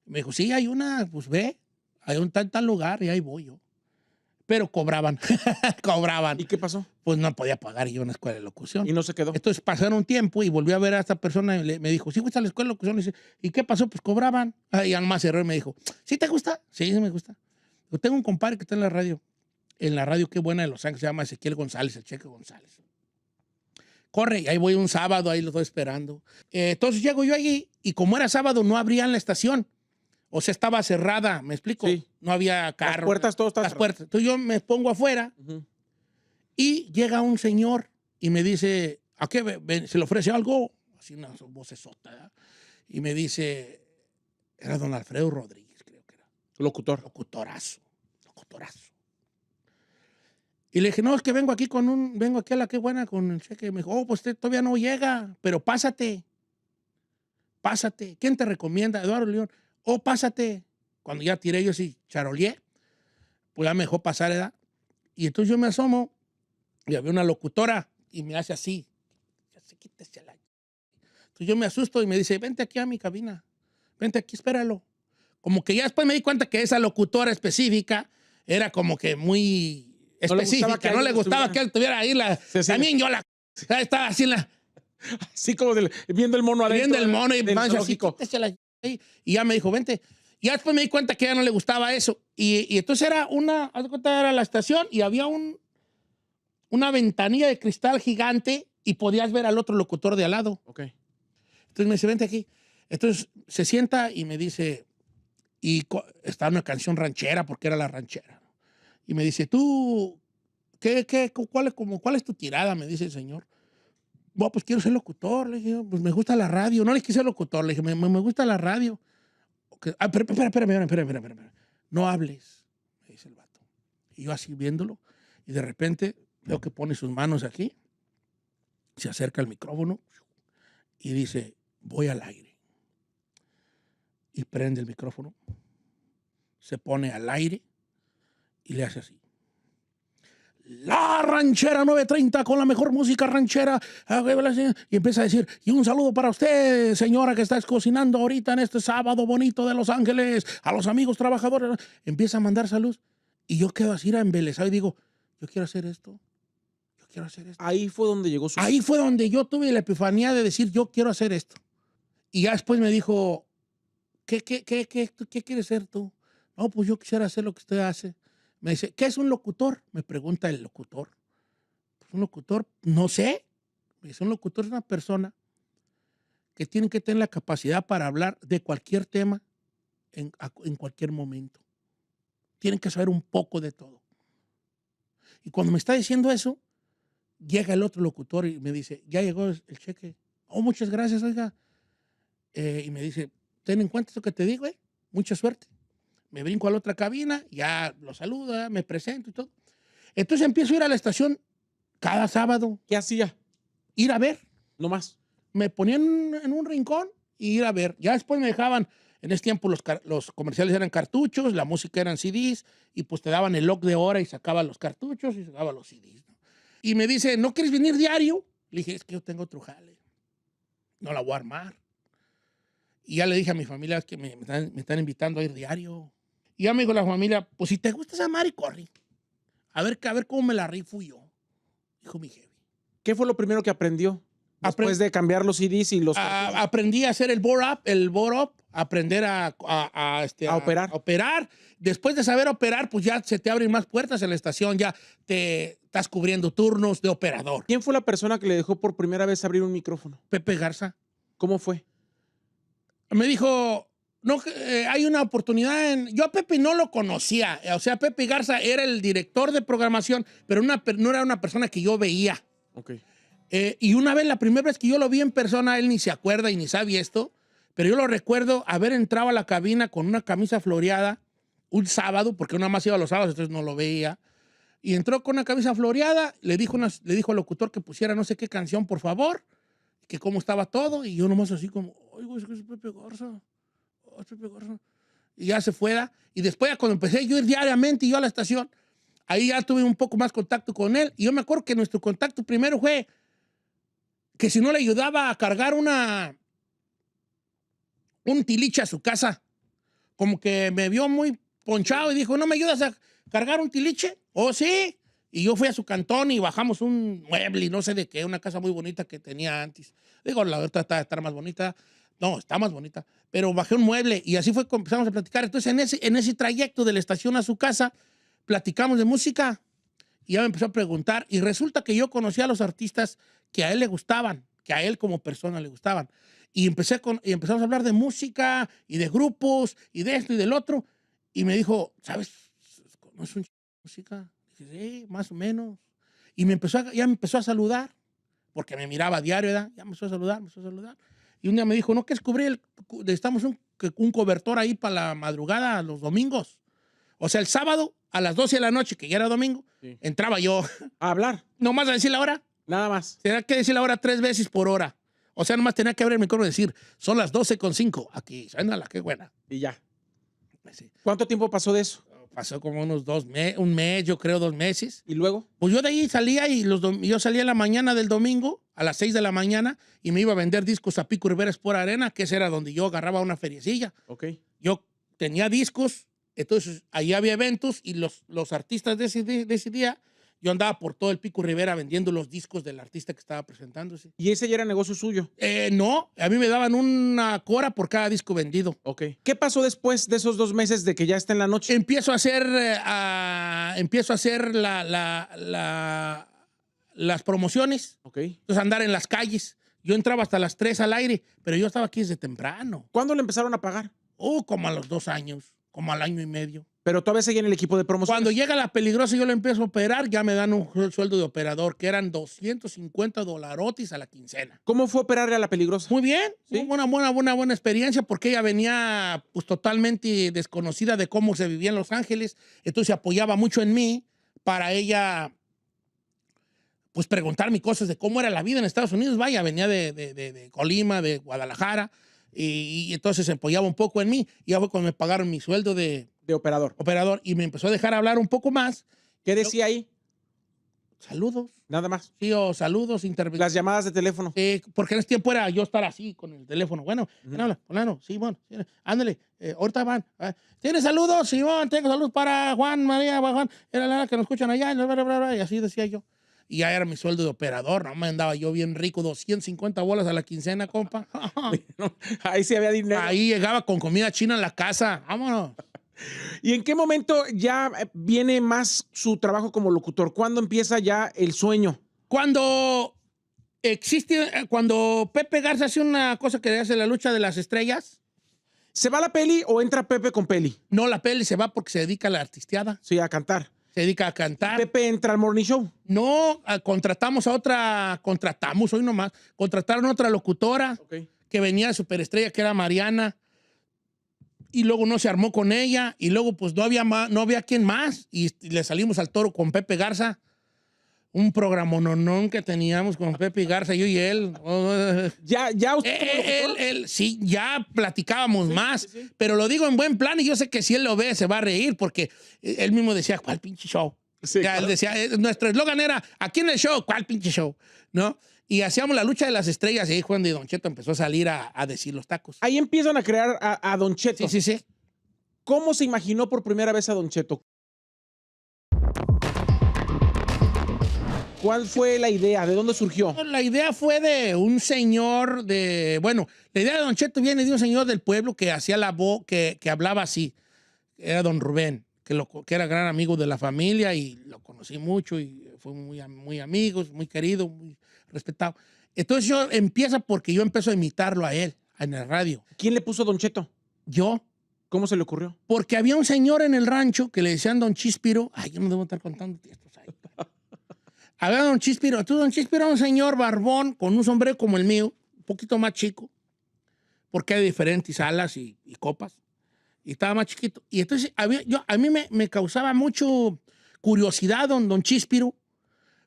Speaker 2: Me dijo, sí, hay una, pues ve, hay un tal lugar y ahí voy yo. pero cobraban. Cobraban.
Speaker 1: ¿Y qué pasó?
Speaker 2: Pues no podía pagar yo una escuela de locución.
Speaker 1: Y no se quedó.
Speaker 2: Entonces pasaron un tiempo y volví a ver a esta persona y me dijo, ¿sí gusta la escuela de locución? Y dice, ¿y qué pasó? Pues cobraban. Y ya nomás cerró y me dijo, ¿sí te gusta? Sí, sí me gusta. Yo tengo un compadre que está en la radio qué buena de Los Ángeles, se llama Ezequiel González, el Cheque González. Corre, y ahí voy un sábado, ahí lo estoy esperando. Entonces llego yo allí y como era sábado no abrían la estación. O sea, estaba cerrada, ¿me explico?
Speaker 1: Sí.
Speaker 2: No había carro.
Speaker 1: Las puertas, todo está
Speaker 2: Las
Speaker 1: cerrado.
Speaker 2: puertas. Entonces yo me pongo afuera y llega un señor y me dice, ¿a qué se le ofrece algo? Así una vocesota, ¿verdad? Y me dice, era don Alfredo Rodríguez, creo que era.
Speaker 1: Locutor.
Speaker 2: Locutorazo. Y le dije, no, es que vengo aquí a la que buena con el cheque. Y me dijo, oh, pues usted todavía no llega, pero pásate. ¿Quién te recomienda? Eduardo León. Oh, pásate. Cuando ya tiré yo así, charoleé, pues ya me dejó pasar, ¿verdad? Y entonces yo me asomo y había una locutora y me hace así. Quítese la... Entonces yo me asusto y me dice, vente aquí a mi cabina. Vente aquí, espéralo. Como que ya después me di cuenta que esa locutora específica era como que muy específica. No le gustaba que él estuviera ahí.
Speaker 1: Sí.
Speaker 2: También yo estaba así en la...
Speaker 1: Así como viendo el mono adentro.
Speaker 2: Viendo el mono y más así, y ya me dijo, vente. Y ya después me di cuenta que a ella no le gustaba eso. Y entonces era era la estación y había una ventanilla de cristal gigante y podías ver al otro locutor de al lado.
Speaker 1: Ok.
Speaker 2: Entonces me dice, vente aquí. Entonces se sienta y me dice, está una canción ranchera porque era la ranchera. Y me dice, tú, ¿cuál es tu tirada? Me dice el señor. Bueno, pues quiero ser locutor. Le dije, pues me gusta la radio. No le quise ser locutor, le dije, me gusta la radio. Okay. Pero espera. No hables, me dice el vato. Y yo así viéndolo, y de repente veo que pone sus manos aquí, se acerca al micrófono y dice, voy al aire. Y prende el micrófono, se pone al aire y le hace así. La ranchera 930 con la mejor música ranchera. Y empieza a decir, y un saludo para usted, señora, que está cocinando ahorita en este sábado bonito de Los Ángeles, a los amigos trabajadores. Empieza a mandar saludos. Y yo quedo así embelesado y digo, yo quiero hacer esto.
Speaker 1: Ahí fue donde llegó su...
Speaker 2: Ahí fue donde yo tuve la epifanía de decir, yo quiero hacer esto. Y ya después me dijo, ¿qué quieres ser tú? No, pues yo quisiera hacer lo que usted hace. Me dice, ¿qué es un locutor? Me pregunta el locutor. Pues un locutor, no sé. Me dice, un locutor es una persona que tiene que tener la capacidad para hablar de cualquier tema en cualquier momento. Tienen que saber un poco de todo. Y cuando me está diciendo eso, llega el otro locutor y me dice, ya llegó el cheque. Oh, muchas gracias, oiga. Y me dice, ten en cuenta esto que te digo, mucha suerte. Me brinco a la otra cabina, ya lo saluda, me presento y todo. Entonces empiezo a ir a la estación cada sábado.
Speaker 1: ¿Qué hacía?
Speaker 2: Ir a ver.
Speaker 1: No más.
Speaker 2: Me ponían en un rincón y ir a ver. Ya después me dejaban, en ese tiempo los comerciales eran cartuchos, la música eran CDs, y pues te daban el log de hora y sacaba los cartuchos y sacaba los CDs, ¿no? Y me dice, ¿no quieres venir diario? Le dije, es que yo tengo otro jale. No la voy a armar. Y ya le dije a mi familia que me están invitando a ir diario. Y ya me dijo la familia, pues si te gusta esa Mari, corre. A ver cómo me la rifo yo. Dijo mi jefe.
Speaker 1: ¿Qué fue lo primero que aprendió? Después de cambiar los CDs y los...
Speaker 2: Aprendí a hacer el board up, aprender a operar. Después de saber operar, pues ya se te abren más puertas en la estación, ya te estás cubriendo turnos de operador.
Speaker 1: ¿Quién fue la persona que le dejó por primera vez abrir un micrófono?
Speaker 2: Pepe Garza.
Speaker 1: ¿Cómo fue?
Speaker 2: Me dijo, no, hay una oportunidad yo a Pepe no lo conocía. O sea, Pepe Garza era el director de programación, pero no era una persona que yo veía.
Speaker 1: Ok.
Speaker 2: Y una vez, la primera vez que yo lo vi en persona, él ni se acuerda y ni sabe esto, pero yo lo recuerdo haber entrado a la cabina con una camisa floreada un sábado, porque nada más iba los sábados, entonces no lo veía, y entró con una camisa floreada, le dijo al locutor que pusiera no sé qué canción, por favor, que cómo estaba todo, y yo nomás así como, oigo, es que es Pepe Garza, y ya se fue, y después ya cuando empecé yo ir diariamente yo a la estación, ahí ya tuve un poco más contacto con él, y yo me acuerdo que nuestro contacto primero fue que si no le ayudaba a cargar un tiliche a su casa, como que me vio muy ponchado y dijo, ¿no me ayudas a ¿cargar un tiliche? Oh, sí. Y yo fui a su cantón y bajamos un mueble y no sé de qué, una casa muy bonita que tenía antes. Digo, la verdad está más bonita. No, está más bonita. Pero bajé un mueble y así fue que empezamos a platicar. Entonces, en ese trayecto de la estación a su casa, platicamos de música. Y ya me empezó a preguntar. Y resulta que yo conocía a los artistas que a él le gustaban, que a él como persona le gustaban. Y empezamos a hablar de música y de grupos y de esto y del otro. Y me dijo, ¿sabes? ¿Conoces un ch... música? Dije, sí, más o menos. Y ya me empezó a saludar, porque me miraba a diario, ¿verdad? Ya me empezó a saludar, me empezó a saludar. Y un día me dijo, no, que necesitamos un cobertor ahí para la madrugada los domingos. O sea, el sábado a las 12 de la noche, que ya era domingo, sí, entraba yo.
Speaker 1: ¿A hablar?
Speaker 2: ¿Nomás a decir la hora?
Speaker 1: Nada más.
Speaker 2: Tenía que decir la hora 3 veces por hora. O sea, nomás tenía que abrir el micrófono y decir, son las 12:05. Aquí, suénala, qué buena.
Speaker 1: Y ya.
Speaker 2: Sí.
Speaker 1: ¿Cuánto tiempo pasó de eso?
Speaker 2: Pasó como unos un mes, yo creo, 2 meses.
Speaker 1: ¿Y luego?
Speaker 2: Pues yo de ahí salía y yo salía en la mañana del domingo, a las 6 de la mañana, y me iba a vender discos a Pico Rivera Sport Arena, que ese era donde yo agarraba una feriecilla.
Speaker 1: Ok.
Speaker 2: Yo tenía discos, entonces ahí había eventos y los artistas de ese día, yo andaba por todo el Pico Rivera vendiendo los discos del artista que estaba presentándose.
Speaker 1: ¿Y ese ya era negocio suyo?
Speaker 2: No, a mí me daban una cora por cada disco vendido.
Speaker 1: Ok. ¿Qué pasó después de esos 2 meses de que ya está en la noche?
Speaker 2: Empiezo a hacer las promociones.
Speaker 1: Ok.
Speaker 2: Entonces andar en las calles. Yo entraba hasta las 3 al aire, pero yo estaba aquí desde temprano.
Speaker 1: ¿Cuándo le empezaron a pagar?
Speaker 2: Como a los 2 años, como al año y medio.
Speaker 1: Pero todavía seguía en el equipo de promoción.
Speaker 2: Cuando llega la peligrosa y yo le empiezo a operar, ya me dan un sueldo de operador, que eran $250 a la quincena.
Speaker 1: ¿Cómo fue operarle a la peligrosa?
Speaker 2: Muy bien,
Speaker 1: ¿Sí?
Speaker 2: Una buena experiencia, porque ella venía pues totalmente desconocida de cómo se vivía en Los Ángeles, entonces apoyaba mucho en mí para ella pues preguntarme cosas de cómo era la vida en Estados Unidos. Vaya, venía de Colima, de Guadalajara, y entonces se apoyaba un poco en mí. Y ya fue cuando me pagaron mi sueldo de operador, y me empezó a dejar hablar un poco más.
Speaker 1: ¿Qué decía ahí?
Speaker 2: Saludos.
Speaker 1: Nada más.
Speaker 2: Sí, o saludos,
Speaker 1: Las llamadas de teléfono.
Speaker 2: Porque en ese tiempo era yo estar así con el teléfono. Bueno, ¿quién habla? Fulano, sí, bueno, ándale, ahorita van. ¿Tienes saludos? Sí, bueno, tengo saludos para Juan, María, Juan, era la que nos escuchan allá, y así decía yo. Y ya era mi sueldo de operador, no me andaba yo bien rico, 250 bolas a la quincena, compa.
Speaker 1: Ahí sí había dinero.
Speaker 2: Ahí llegaba con comida china en la casa, vámonos.
Speaker 1: ¿Y en qué momento ya viene más su trabajo como locutor? ¿Cuándo empieza ya el sueño?
Speaker 2: Cuando Pepe Garza hace una cosa que hace la lucha de las estrellas.
Speaker 1: ¿Se va la peli o entra Pepe con peli?
Speaker 2: No, la peli se va porque se dedica a la artisteada.
Speaker 1: Sí, a cantar.
Speaker 2: Se dedica a cantar.
Speaker 1: ¿Pepe entra al Morning Show?
Speaker 2: No, contrataron otra locutora que venía de Superestrella, que era Mariana. Y luego no se armó con ella, y luego pues no había quien más, y le salimos al toro con Pepe Garza, un programononón que teníamos con Pepe Garza, yo y él.
Speaker 1: ¿Ya usted
Speaker 2: él, sí, ya platicábamos más, sí. Pero lo digo en buen plan, y yo sé que si él lo ve se va a reír, porque él mismo decía, ¿cuál pinche show? Sí, ya, claro. Él decía, nuestro eslogan era, aquí en el show, ¿cuál pinche show? ¿No? Y hacíamos la lucha de las estrellas, y ahí Juan de Don Cheto empezó a salir a decir los tacos.
Speaker 1: Ahí empiezan a crear a Don Cheto.
Speaker 2: Sí.
Speaker 1: ¿Cómo se imaginó por primera vez a Don Cheto? ¿Cuál fue la idea? ¿De dónde surgió?
Speaker 2: La idea fue de un señor la idea de Don Cheto viene de un señor del pueblo que hacía la voz, que hablaba así. Era Don Rubén, que era gran amigo de la familia, y lo conocí mucho, y fue muy amigos, muy querido, muy respetado. Entonces empieza porque yo empiezo a imitarlo a él en el radio.
Speaker 1: ¿Quién le puso Don Cheto?
Speaker 2: Yo.
Speaker 1: ¿Cómo se le ocurrió?
Speaker 2: Porque había un señor en el rancho que le decían Don Chispiro. Ay, yo no debo estar contando esto. Había Don Chispiro. Don Chispiro era un señor barbón con un sombrero como el mío, un poquito más chico, porque hay diferentes alas y copas. Y estaba más chiquito. Y entonces a mí me causaba mucho curiosidad Don Chispiro,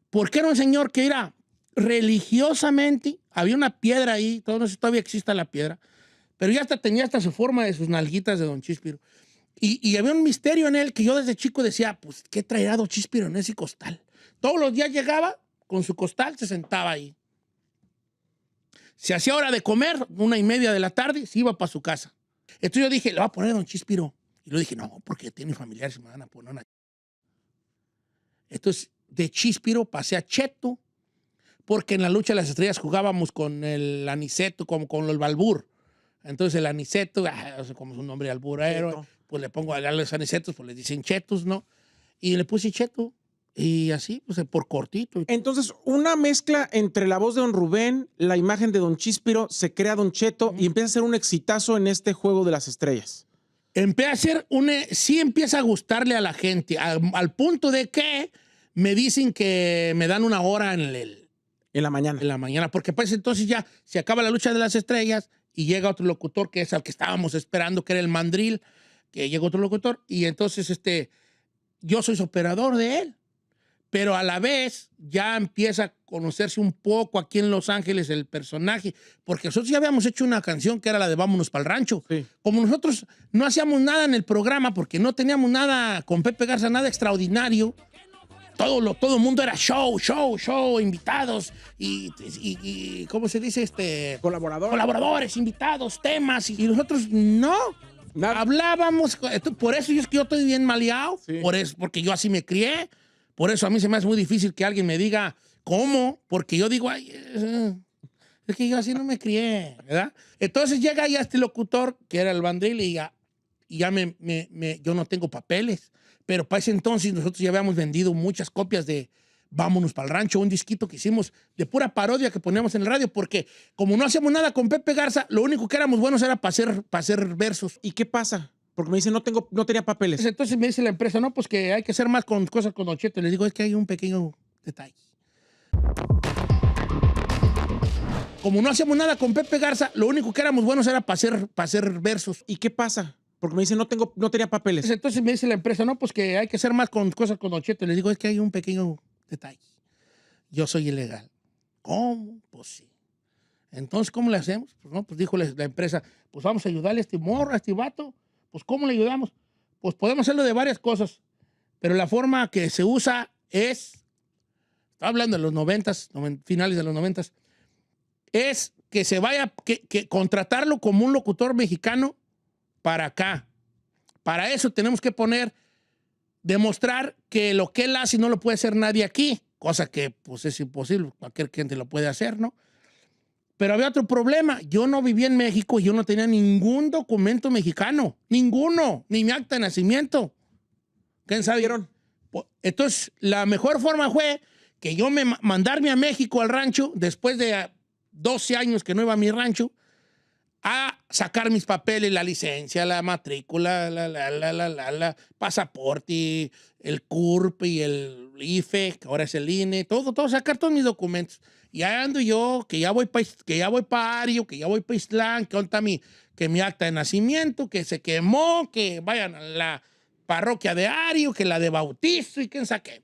Speaker 2: porque era un señor que era religiosamente, había una piedra ahí, no sé si todavía existe la piedra, pero ya tenía hasta su forma de sus nalguitas de Don Chispiro. Y había un misterio en él que yo desde chico decía, pues, ¿qué traerá Don Chispiro en ese costal? Todos los días llegaba con su costal, se sentaba ahí. Se hacía hora de comer, 1:30 de la tarde, se iba para su casa. Entonces yo dije, le voy a poner a Don Chispiro. Y lo dije, no, porque tiene familiares y me van a poner una Entonces, de Chíspiro pasé a Cheto, porque en la lucha de las estrellas jugábamos con el Aniceto, como con el Balbur. Entonces el Aniceto, no sé cómo es un nombre alburero, pues le pongo a los Anicetos, pues le dicen Chetos, ¿no? Y le puse Cheto. Y así, pues por cortito.
Speaker 1: Entonces, una mezcla entre la voz de don Rubén, la imagen de don Chíspiro, se crea don Cheto y empieza a ser un exitazo en este juego de las estrellas.
Speaker 2: Empieza a ser sí empieza a gustarle a la gente, al punto de que me dicen que me dan una hora
Speaker 1: En la mañana.
Speaker 2: En la mañana, porque pues entonces ya se acaba la lucha de las estrellas y llega otro locutor que es al que estábamos esperando, que era el Mandril, que llega otro locutor y entonces yo soy su operador de él. Pero a la vez ya empieza a conocerse un poco aquí en Los Ángeles el personaje, porque nosotros ya habíamos hecho una canción que era la de Vámonos pa'l Rancho.
Speaker 1: Sí.
Speaker 2: Como nosotros no hacíamos nada en el programa porque no teníamos nada con Pepe Garza, nada extraordinario, todo el mundo era show, invitados y ¿cómo se dice? Colaboradores, invitados, temas, y nosotros no. Nada. Hablábamos, por eso es que yo estoy bien maleado, sí. Porque yo así me crié. Por eso a mí se me hace muy difícil que alguien me diga cómo, porque yo digo, ay, es que yo así no me crié, ¿verdad? Entonces llega ya este locutor, que era el Vandril, y ya yo no tengo papeles, pero para ese entonces nosotros ya habíamos vendido muchas copias de Vámonos pa'l Rancho, un disquito que hicimos de pura parodia que poníamos en el radio, porque como no hacíamos nada con Pepe Garza, lo único que éramos buenos era para hacer versos.
Speaker 1: ¿Y qué pasa? Porque me dicen, no tenía papeles.
Speaker 2: Entonces me dice la empresa, no, pues que hay que hacer más con cosas con Don Cheto. Les digo, es que hay un pequeño detalle. Como no hacíamos nada con Pepe Garza, lo único que éramos buenos era para hacer versos.
Speaker 1: ¿Y qué pasa? Porque me dicen, no tenía papeles.
Speaker 2: Entonces me dice la empresa, no, pues que hay que hacer más con cosas con Don Cheto. Les digo, es que hay un pequeño detalle. Yo soy ilegal. ¿Cómo? Pues sí. Entonces, ¿cómo le hacemos? Pues no, pues dijo la empresa, pues vamos a ayudarle a este morro, a este vato. Pues, ¿cómo le ayudamos? Pues podemos hacerlo de varias cosas, pero la forma que se usa es, estaba hablando de los 90s, finales de los 90s, es que se vaya, que contratarlo como un locutor mexicano para acá. Para eso tenemos que demostrar que lo que él hace no lo puede hacer nadie aquí, cosa que pues es imposible, cualquier gente lo puede hacer, ¿no? Pero había otro problema. Yo no vivía en México y yo no tenía ningún documento mexicano. Ninguno. Ni mi acta de nacimiento. ¿Quién sabe? Entonces, la mejor forma fue que yo mandarme a México al rancho, después de 12 años que no iba a mi rancho, a sacar mis papeles, la licencia, la matrícula, la pasaporte, el CURP y el IFE, que ahora es el INE, todo, sacar todos mis documentos. Y ahí ando yo, que ya voy para Ario, que ya voy para Islán, que mi acta de nacimiento, que se quemó, que vayan a la parroquia de Ario, que la de bautizo y quién saqué.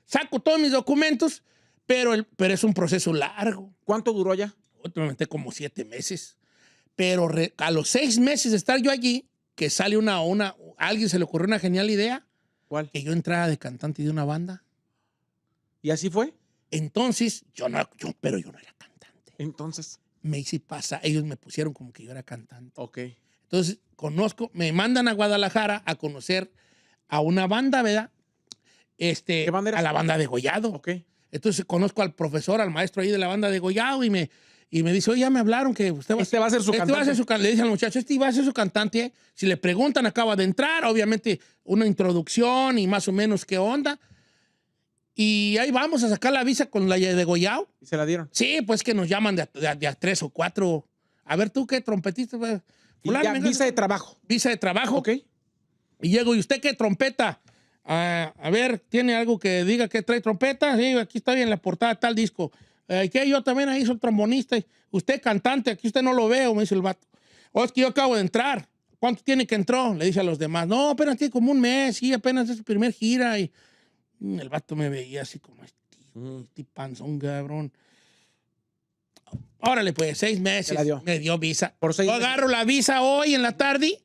Speaker 2: Saco todos mis documentos, pero es un proceso largo.
Speaker 1: ¿Cuánto duró ya?
Speaker 2: Me metí como 7 meses. Pero a los 6 meses de estar yo allí, que sale a alguien se le ocurrió una genial idea.
Speaker 1: ¿Cuál?
Speaker 2: Que yo entrara de cantante de una banda.
Speaker 1: ¿Y así fue?
Speaker 2: Entonces, pero yo no era cantante.
Speaker 1: Entonces.
Speaker 2: Me hice pasar, ellos me pusieron como que yo era cantante.
Speaker 1: Ok.
Speaker 2: Entonces, me mandan a Guadalajara a conocer a una banda, ¿verdad?
Speaker 1: ¿Qué banda era?
Speaker 2: A la banda de Gollado.
Speaker 1: Ok.
Speaker 2: Entonces, conozco al profesor, al maestro ahí de la banda de Gollado y me dice, oye, ya me hablaron que usted
Speaker 1: va a ser su cantante.
Speaker 2: Le dice al muchacho, va a ser su cantante. Si le preguntan, acaba de entrar, obviamente una introducción y más o menos qué onda. Y ahí vamos a sacar la visa con la de Gollado.
Speaker 1: ¿Y se la dieron?
Speaker 2: Sí, pues que nos llaman de a 3 o 4. A ver, ¿tú qué trompetista?
Speaker 1: Visa de trabajo.
Speaker 2: Visa de trabajo.
Speaker 1: Ok.
Speaker 2: Y llego, ¿y usted qué trompeta? A ver, ¿tiene algo que diga que trae trompeta? Sí, aquí está bien la portada tal disco. Que yo también ahí soy trombonista. Usted cantante, aquí usted no lo veo, me dice el vato. Es que yo acabo de entrar. ¿Cuánto tiene que entró? Le dice a los demás. No, apenas tiene como un mes, sí, apenas es su primer gira. Y el vato me veía así como este panzón, cabrón. Órale, pues, 6 meses. Me dio visa. Yo agarro la visa hoy en la tarde.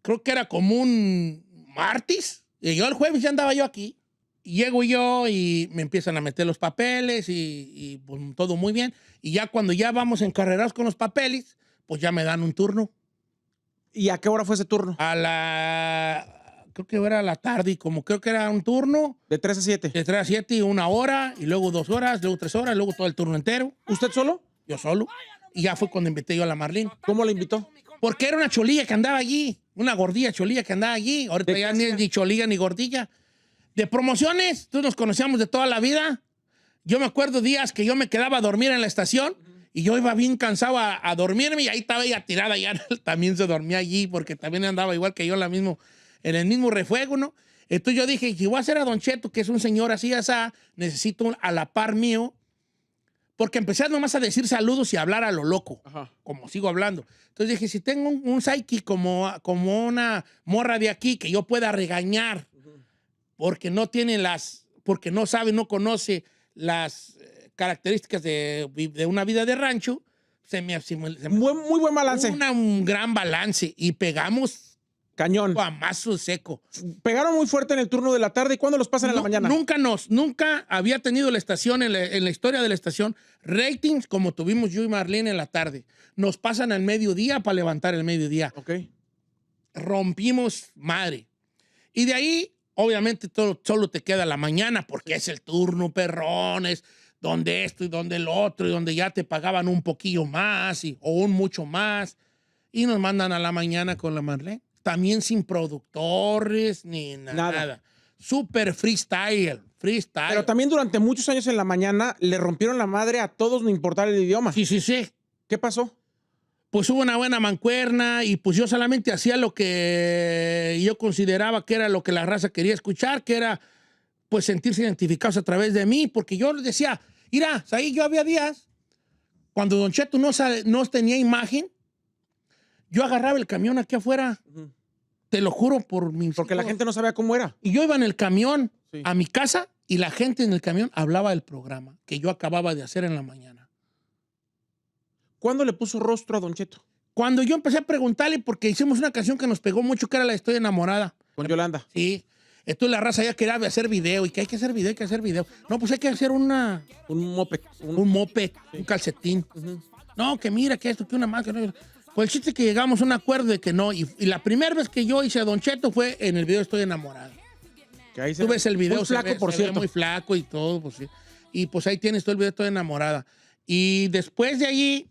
Speaker 2: Creo que era como un martes. Y yo el jueves ya andaba yo aquí. Y llego yo y me empiezan a meter los papeles y pues, todo muy bien. Y ya cuando ya vamos encarrerados con los papeles, pues ya me dan un turno.
Speaker 1: ¿Y a qué hora fue ese turno?
Speaker 2: creo que era la tarde, y como creo que era un turno.
Speaker 1: De 3 a 7.
Speaker 2: De 3 a 7 y 1 hora, y luego 2 horas, luego 3 horas, luego todo el turno entero.
Speaker 1: ¿Usted solo?
Speaker 2: Yo solo. Y ya fue cuando invité yo a la Marlene.
Speaker 1: ¿Cómo la invitó?
Speaker 2: Porque era una cholilla que andaba allí. Una gordilla cholilla que andaba allí. Ahorita ya ni cholilla ni gordilla. De promociones, tú nos conocíamos de toda la vida. Yo me acuerdo días que yo me quedaba a dormir en la estación y yo iba bien cansado a dormirme y ahí estaba ella tirada. Ya también se dormía allí porque también andaba igual que yo en el mismo refuego, ¿no? Entonces yo dije, si voy a hacer a Don Cheto, que es un señor así, necesito a la par mío, porque empecé nomás a decir saludos y a hablar a lo loco, como sigo hablando. Entonces dije, si tengo un psyche como una morra de aquí que yo pueda regañar porque no tiene porque no sabe, no conoce las características de una vida de rancho,
Speaker 1: Muy buen balance.
Speaker 2: Un gran balance y pegamos
Speaker 1: cañón.
Speaker 2: Guamazo seco.
Speaker 1: Pegaron muy fuerte en el turno de la tarde. ¿Y cuándo los pasan en la mañana?
Speaker 2: Nunca había tenido la estación, en la historia de la estación, ratings como tuvimos yo y Marlene en la tarde. Nos pasan al mediodía para levantar el mediodía.
Speaker 1: Ok.
Speaker 2: Rompimos madre. Y de ahí, obviamente, solo te queda la mañana porque es el turno, perrones, donde esto y donde el otro, y donde ya te pagaban un poquillo más o un mucho más. Y nos mandan a la mañana con la Marlene. También sin productores ni nada. Súper freestyle.
Speaker 1: Pero también durante muchos años en la mañana le rompieron la madre a todos, no importar el idioma.
Speaker 2: Sí.
Speaker 1: ¿Qué pasó?
Speaker 2: Pues hubo una buena mancuerna y pues yo solamente hacía lo que yo consideraba que era lo que la raza quería escuchar, que era pues sentirse identificados a través de mí, porque yo les decía, mira, ahí yo había días, cuando Don Cheto no tenía imagen, yo agarraba el camión aquí afuera. Te lo juro por mi...
Speaker 1: Porque la gente no sabía cómo era.
Speaker 2: Y yo iba en el camión a mi casa y la gente en el camión hablaba del programa que yo acababa de hacer en la mañana.
Speaker 1: ¿Cuándo le puso rostro a Don Cheto?
Speaker 2: Cuando yo empecé a preguntarle, porque hicimos una canción que nos pegó mucho, que era la Estoy Enamorada.
Speaker 1: Con Yolanda.
Speaker 2: Sí. Entonces la raza ya quería hacer video y que hay que hacer video, No, pues hay que hacer un
Speaker 1: moped.
Speaker 2: Un moped, sí. Un calcetín. No, que mira, que esto, que una más, que no... Pues el chiste es que llegamos a un acuerdo de que no. Y la primera vez que yo hice a Don Cheto fue en el video Estoy Enamorado. Tú ves el video,
Speaker 1: muy flaco, por cierto.
Speaker 2: Muy flaco y todo, pues sí. Y pues ahí tienes todo el video Estoy Enamorada. Y después de allí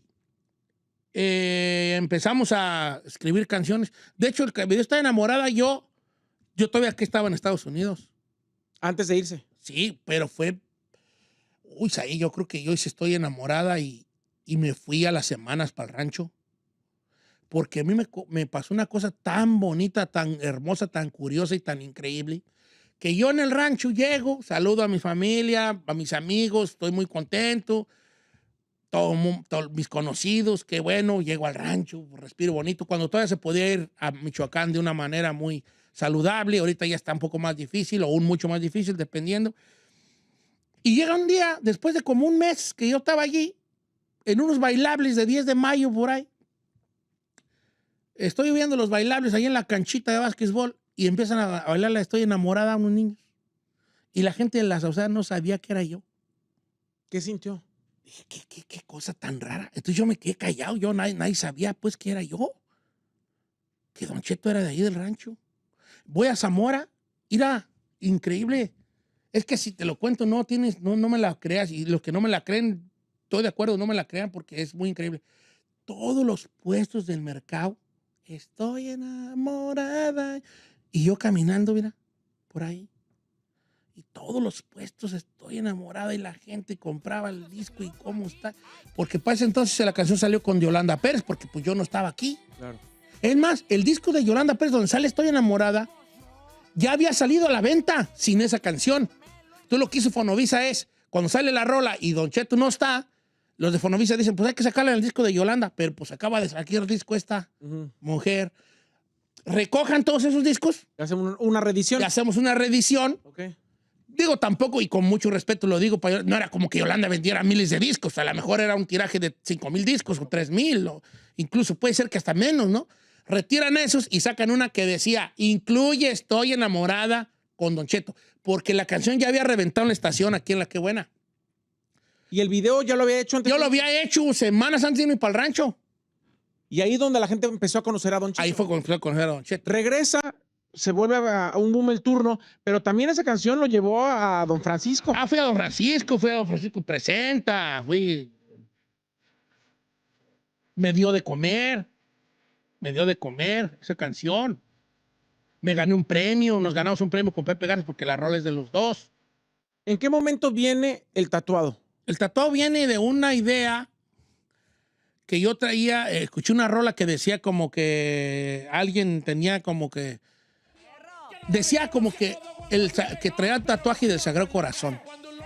Speaker 2: empezamos a escribir canciones. De hecho, el video Estoy Enamorada, yo todavía que estaba en Estados Unidos.
Speaker 1: Antes de irse.
Speaker 2: Sí, pero fue... Uy, ahí yo creo que yo hice Estoy Enamorada y me fui a las semanas para el rancho. Porque a mí me pasó una cosa tan bonita, tan hermosa, tan curiosa y tan increíble, que yo en el rancho llego, saludo a mi familia, a mis amigos, estoy muy contento, todos mis conocidos, qué bueno, llego al rancho, respiro bonito, cuando todavía se podía ir a Michoacán de una manera muy saludable, ahorita ya está un poco más difícil o mucho más difícil, dependiendo. Y llega un día, después de como un mes que yo estaba allí, en unos bailables de 10 de mayo por ahí, estoy viendo los bailables ahí en la canchita de básquetbol y empiezan a bailar la Estoy Enamorada a unos niños. Y la gente de la sociedad no sabía que era yo.
Speaker 1: ¿Qué sintió?
Speaker 2: Dije, ¿qué cosa tan rara? Entonces yo me quedé callado. Nadie sabía pues que era yo. Que Don Cheto era de ahí del rancho. Voy a Zamora. Mira, increíble. Es que si te lo cuento no me la creas. Y los que no me la creen, estoy de acuerdo, no me la crean porque es muy increíble. Todos los puestos del mercado, estoy enamorada. Y yo caminando, mira, por ahí. Y todos los puestos, estoy enamorada. Y la gente compraba el disco y cómo está. Porque para ese entonces la canción salió con Yolanda Pérez, porque pues yo no estaba aquí.
Speaker 1: Claro.
Speaker 2: Es más, el disco de Yolanda Pérez, donde sale Estoy Enamorada, ya había salido a la venta sin esa canción. Tú lo que hizo Fonovisa es, cuando sale la rola y Don Cheto no está, los de Fonovisa dicen, pues hay que sacarla en el disco de Yolanda, pero pues acaba de salir el disco esta mujer. Recojan todos esos discos.
Speaker 1: Le hacemos una reedición.
Speaker 2: Le hacemos una reedición.
Speaker 1: Okay.
Speaker 2: Digo, tampoco, y con mucho respeto lo digo, no era como que Yolanda vendiera miles de discos, a lo mejor era un tiraje de 5,000 discos o 3,000, o incluso puede ser que hasta menos, ¿no? Retiran esos y sacan una que decía, incluye Estoy Enamorada con Don Cheto, porque la canción ya había reventado en la estación aquí en La Qué Buena.
Speaker 1: ¿Y el video ya lo había hecho antes?
Speaker 2: Yo lo había hecho semanas antes de irme para el rancho.
Speaker 1: Y ahí donde la gente empezó a conocer a Don Cheto.
Speaker 2: Ahí fue cuando empezó a conocer a Don Cheto.
Speaker 1: Regresa se vuelve a un boom el turno, pero también esa canción lo llevó a Don Francisco.
Speaker 2: Fui a Don Francisco Presenta, me dio de comer esa canción. Me gané un premio, nos ganamos un premio con Pepe Garza porque la rola es de los dos.
Speaker 1: ¿En qué momento viene el tatuado?
Speaker 2: El tatuado viene de una idea que yo traía, escuché una rola que decía como que alguien tenía como que, decía como que que traía tatuaje del Sagrado Corazón.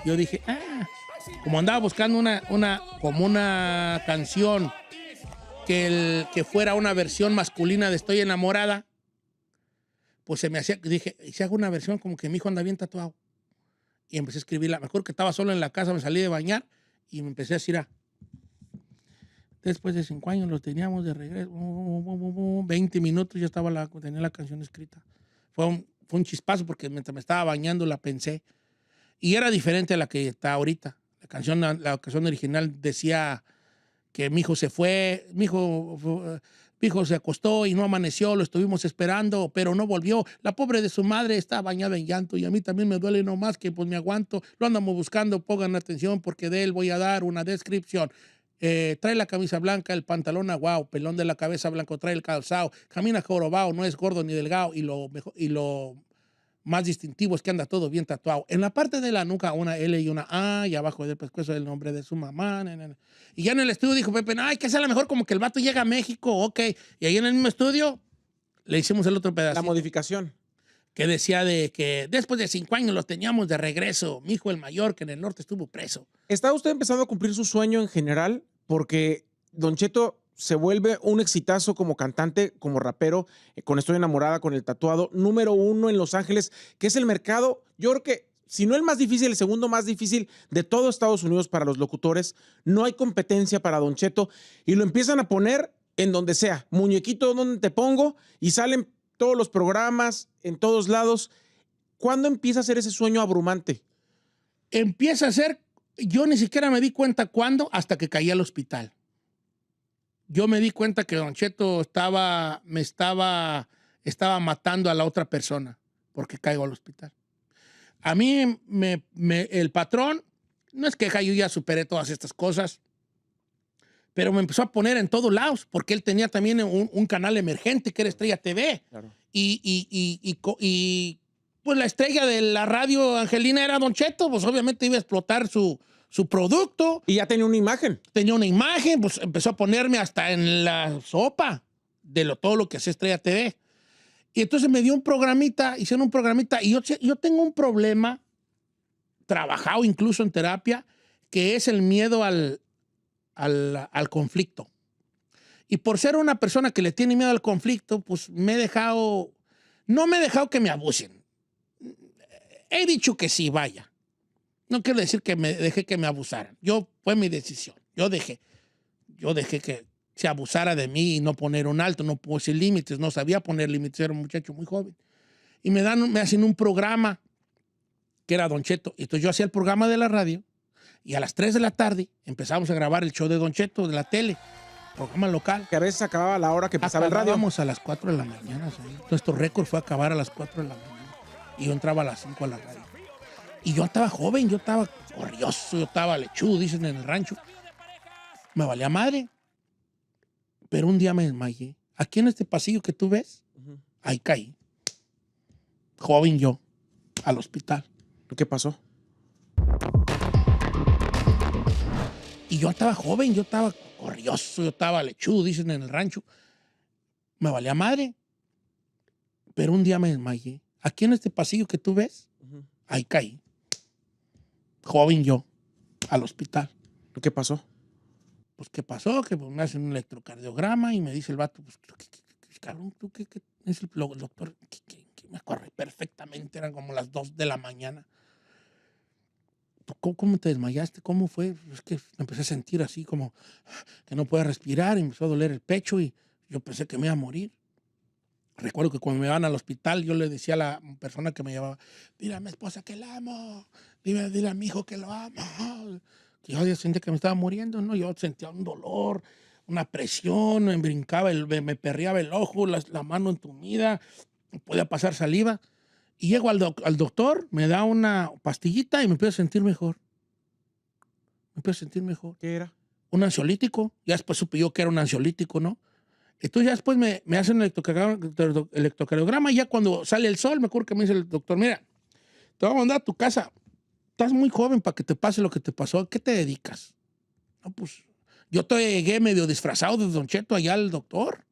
Speaker 2: Yo dije, como andaba buscando una canción que fuera una versión masculina de Estoy Enamorada, pues se me hacía, dije, ¿y si hago una versión como que mi hijo anda bien tatuado? Y empecé a escribirla. Me acuerdo que estaba solo en la casa, me salí de bañar y me empecé a decir, después de 5 años los teníamos de regreso, 20 minutos ya tenía la canción escrita. Fue un chispazo porque mientras me estaba bañando la pensé. Y era diferente a la que está ahorita. La canción original decía que mi hijo se fue, mi hijo se acostó y no amaneció, lo estuvimos esperando, pero no volvió. La pobre de su madre está bañada en llanto y a mí también me duele no más que pues me aguanto. Lo andamos buscando, pongan atención porque de él voy a dar una descripción. Trae la camisa blanca, el pantalón aguao, pelón de la cabeza blanco, trae el calzado, camina jorobao, no es gordo ni delgado y lo más distintivo es que anda todo bien tatuado. En la parte de la nuca una L y una A y abajo del pescuezo el nombre de su mamá. Y ya en el estudio dijo Pepe, hay que hacerla mejor como que el vato llega a México, ok. Y ahí en el mismo estudio le hicimos el otro pedazo.
Speaker 1: La modificación.
Speaker 2: Que decía de que después de 5 años los teníamos de regreso. Mi hijo el mayor que en el norte estuvo preso.
Speaker 1: ¿Está usted empezando a cumplir su sueño en general? Porque Don Cheto se vuelve un exitazo como cantante, como rapero, con Estoy Enamorada, con el tatuado, número 1 en Los Ángeles, que es el mercado, yo creo que, si no el más difícil, el segundo más difícil de todo Estados Unidos para los locutores. No hay competencia para Don Cheto y lo empiezan a poner en donde sea. Muñequito, donde te pongo, y salen todos los programas, en todos lados. ¿Cuándo empieza a ser ese sueño abrumante?
Speaker 2: Empieza a ser, yo ni siquiera me di cuenta cuándo, hasta que caí al hospital. Yo me di cuenta que Don Cheto estaba matando a la otra persona porque caigo al hospital. A mí, el patrón, no es queja, yo ya superé todas estas cosas, pero me empezó a poner en todos lados porque él tenía también un canal emergente que era Estrella TV. Claro. Y pues la estrella de la radio Angelina era Don Cheto, pues obviamente iba a explotar su producto.
Speaker 1: Y ya tenía una imagen.
Speaker 2: Tenía una imagen, pues empezó a ponerme hasta en la sopa de todo lo que hace Estrella TV. Y entonces me dio hicieron un programita, y yo tengo un problema, trabajado incluso en terapia, que es el miedo al conflicto. Y por ser una persona que le tiene miedo al conflicto, pues no me he dejado que me abusen. He dicho que sí, vaya. No quiero decir que me dejé que me abusaran. Fue mi decisión. Yo dejé que se abusara de mí y no poner un alto, no puse límites, no sabía poner límites, era un muchacho muy joven. Y me hacen un programa que era Don Cheto. Y entonces yo hacía el programa de la radio y a las 3 de la tarde empezamos a grabar el show de Don Cheto de la tele, programa local.
Speaker 1: Que a veces acababa a la hora que pasaba el radio.
Speaker 2: Acabábamos a las 4 de la mañana. ¿Sí? Nuestro récord fue acabar a las 4 de la mañana. Y yo entraba a las 5 a la radio. Y yo estaba joven, yo estaba corrioso, yo estaba lechudo, dicen en el rancho. Me valía madre. Pero un día me desmayé. Aquí en este pasillo que tú ves, ahí caí. Joven yo, al hospital.
Speaker 1: ¿Qué pasó?
Speaker 2: Y yo estaba joven, yo estaba corrioso, yo estaba lechudo, dicen en el rancho. Me valía madre. Pero un día me desmayé. Aquí en este pasillo que tú ves, ahí caí. Joven yo, al hospital.
Speaker 1: ¿Qué pasó?
Speaker 2: Pues, ¿qué pasó? Que me hacen un electrocardiograma y me dice el vato, pues, cabrón, ¿tú qué es el doctor? Que me acuerdo perfectamente, eran como las 2 de la mañana. ¿Cómo te desmayaste? ¿Cómo fue? Es que me empecé a sentir así como que no podía respirar y me empezó a doler el pecho y yo pensé que me iba a morir. Recuerdo que cuando me iban al hospital yo le decía a la persona que me llevaba, dile a mi esposa que la amo, dile a mi hijo que lo amo. Que yo sentía que me estaba muriendo, ¿no? Yo sentía un dolor, una presión, me brincaba, me perreaba el ojo, la mano entumida. no podía pasar saliva. Y llego al doctor, me da una pastillita y me empiezo a sentir mejor.
Speaker 1: ¿Qué era?
Speaker 2: Un ansiolítico. Ya después supe yo que era un ansiolítico, ¿no? Entonces ya después me hacen el electrocardiograma y ya cuando sale el sol, me acuerdo que me dice el doctor, mira, te voy a mandar a tu casa. Estás muy joven para que te pase lo que te pasó. ¿A qué te dedicas? No, pues yo llegué medio disfrazado de Don Cheto allá al doctor.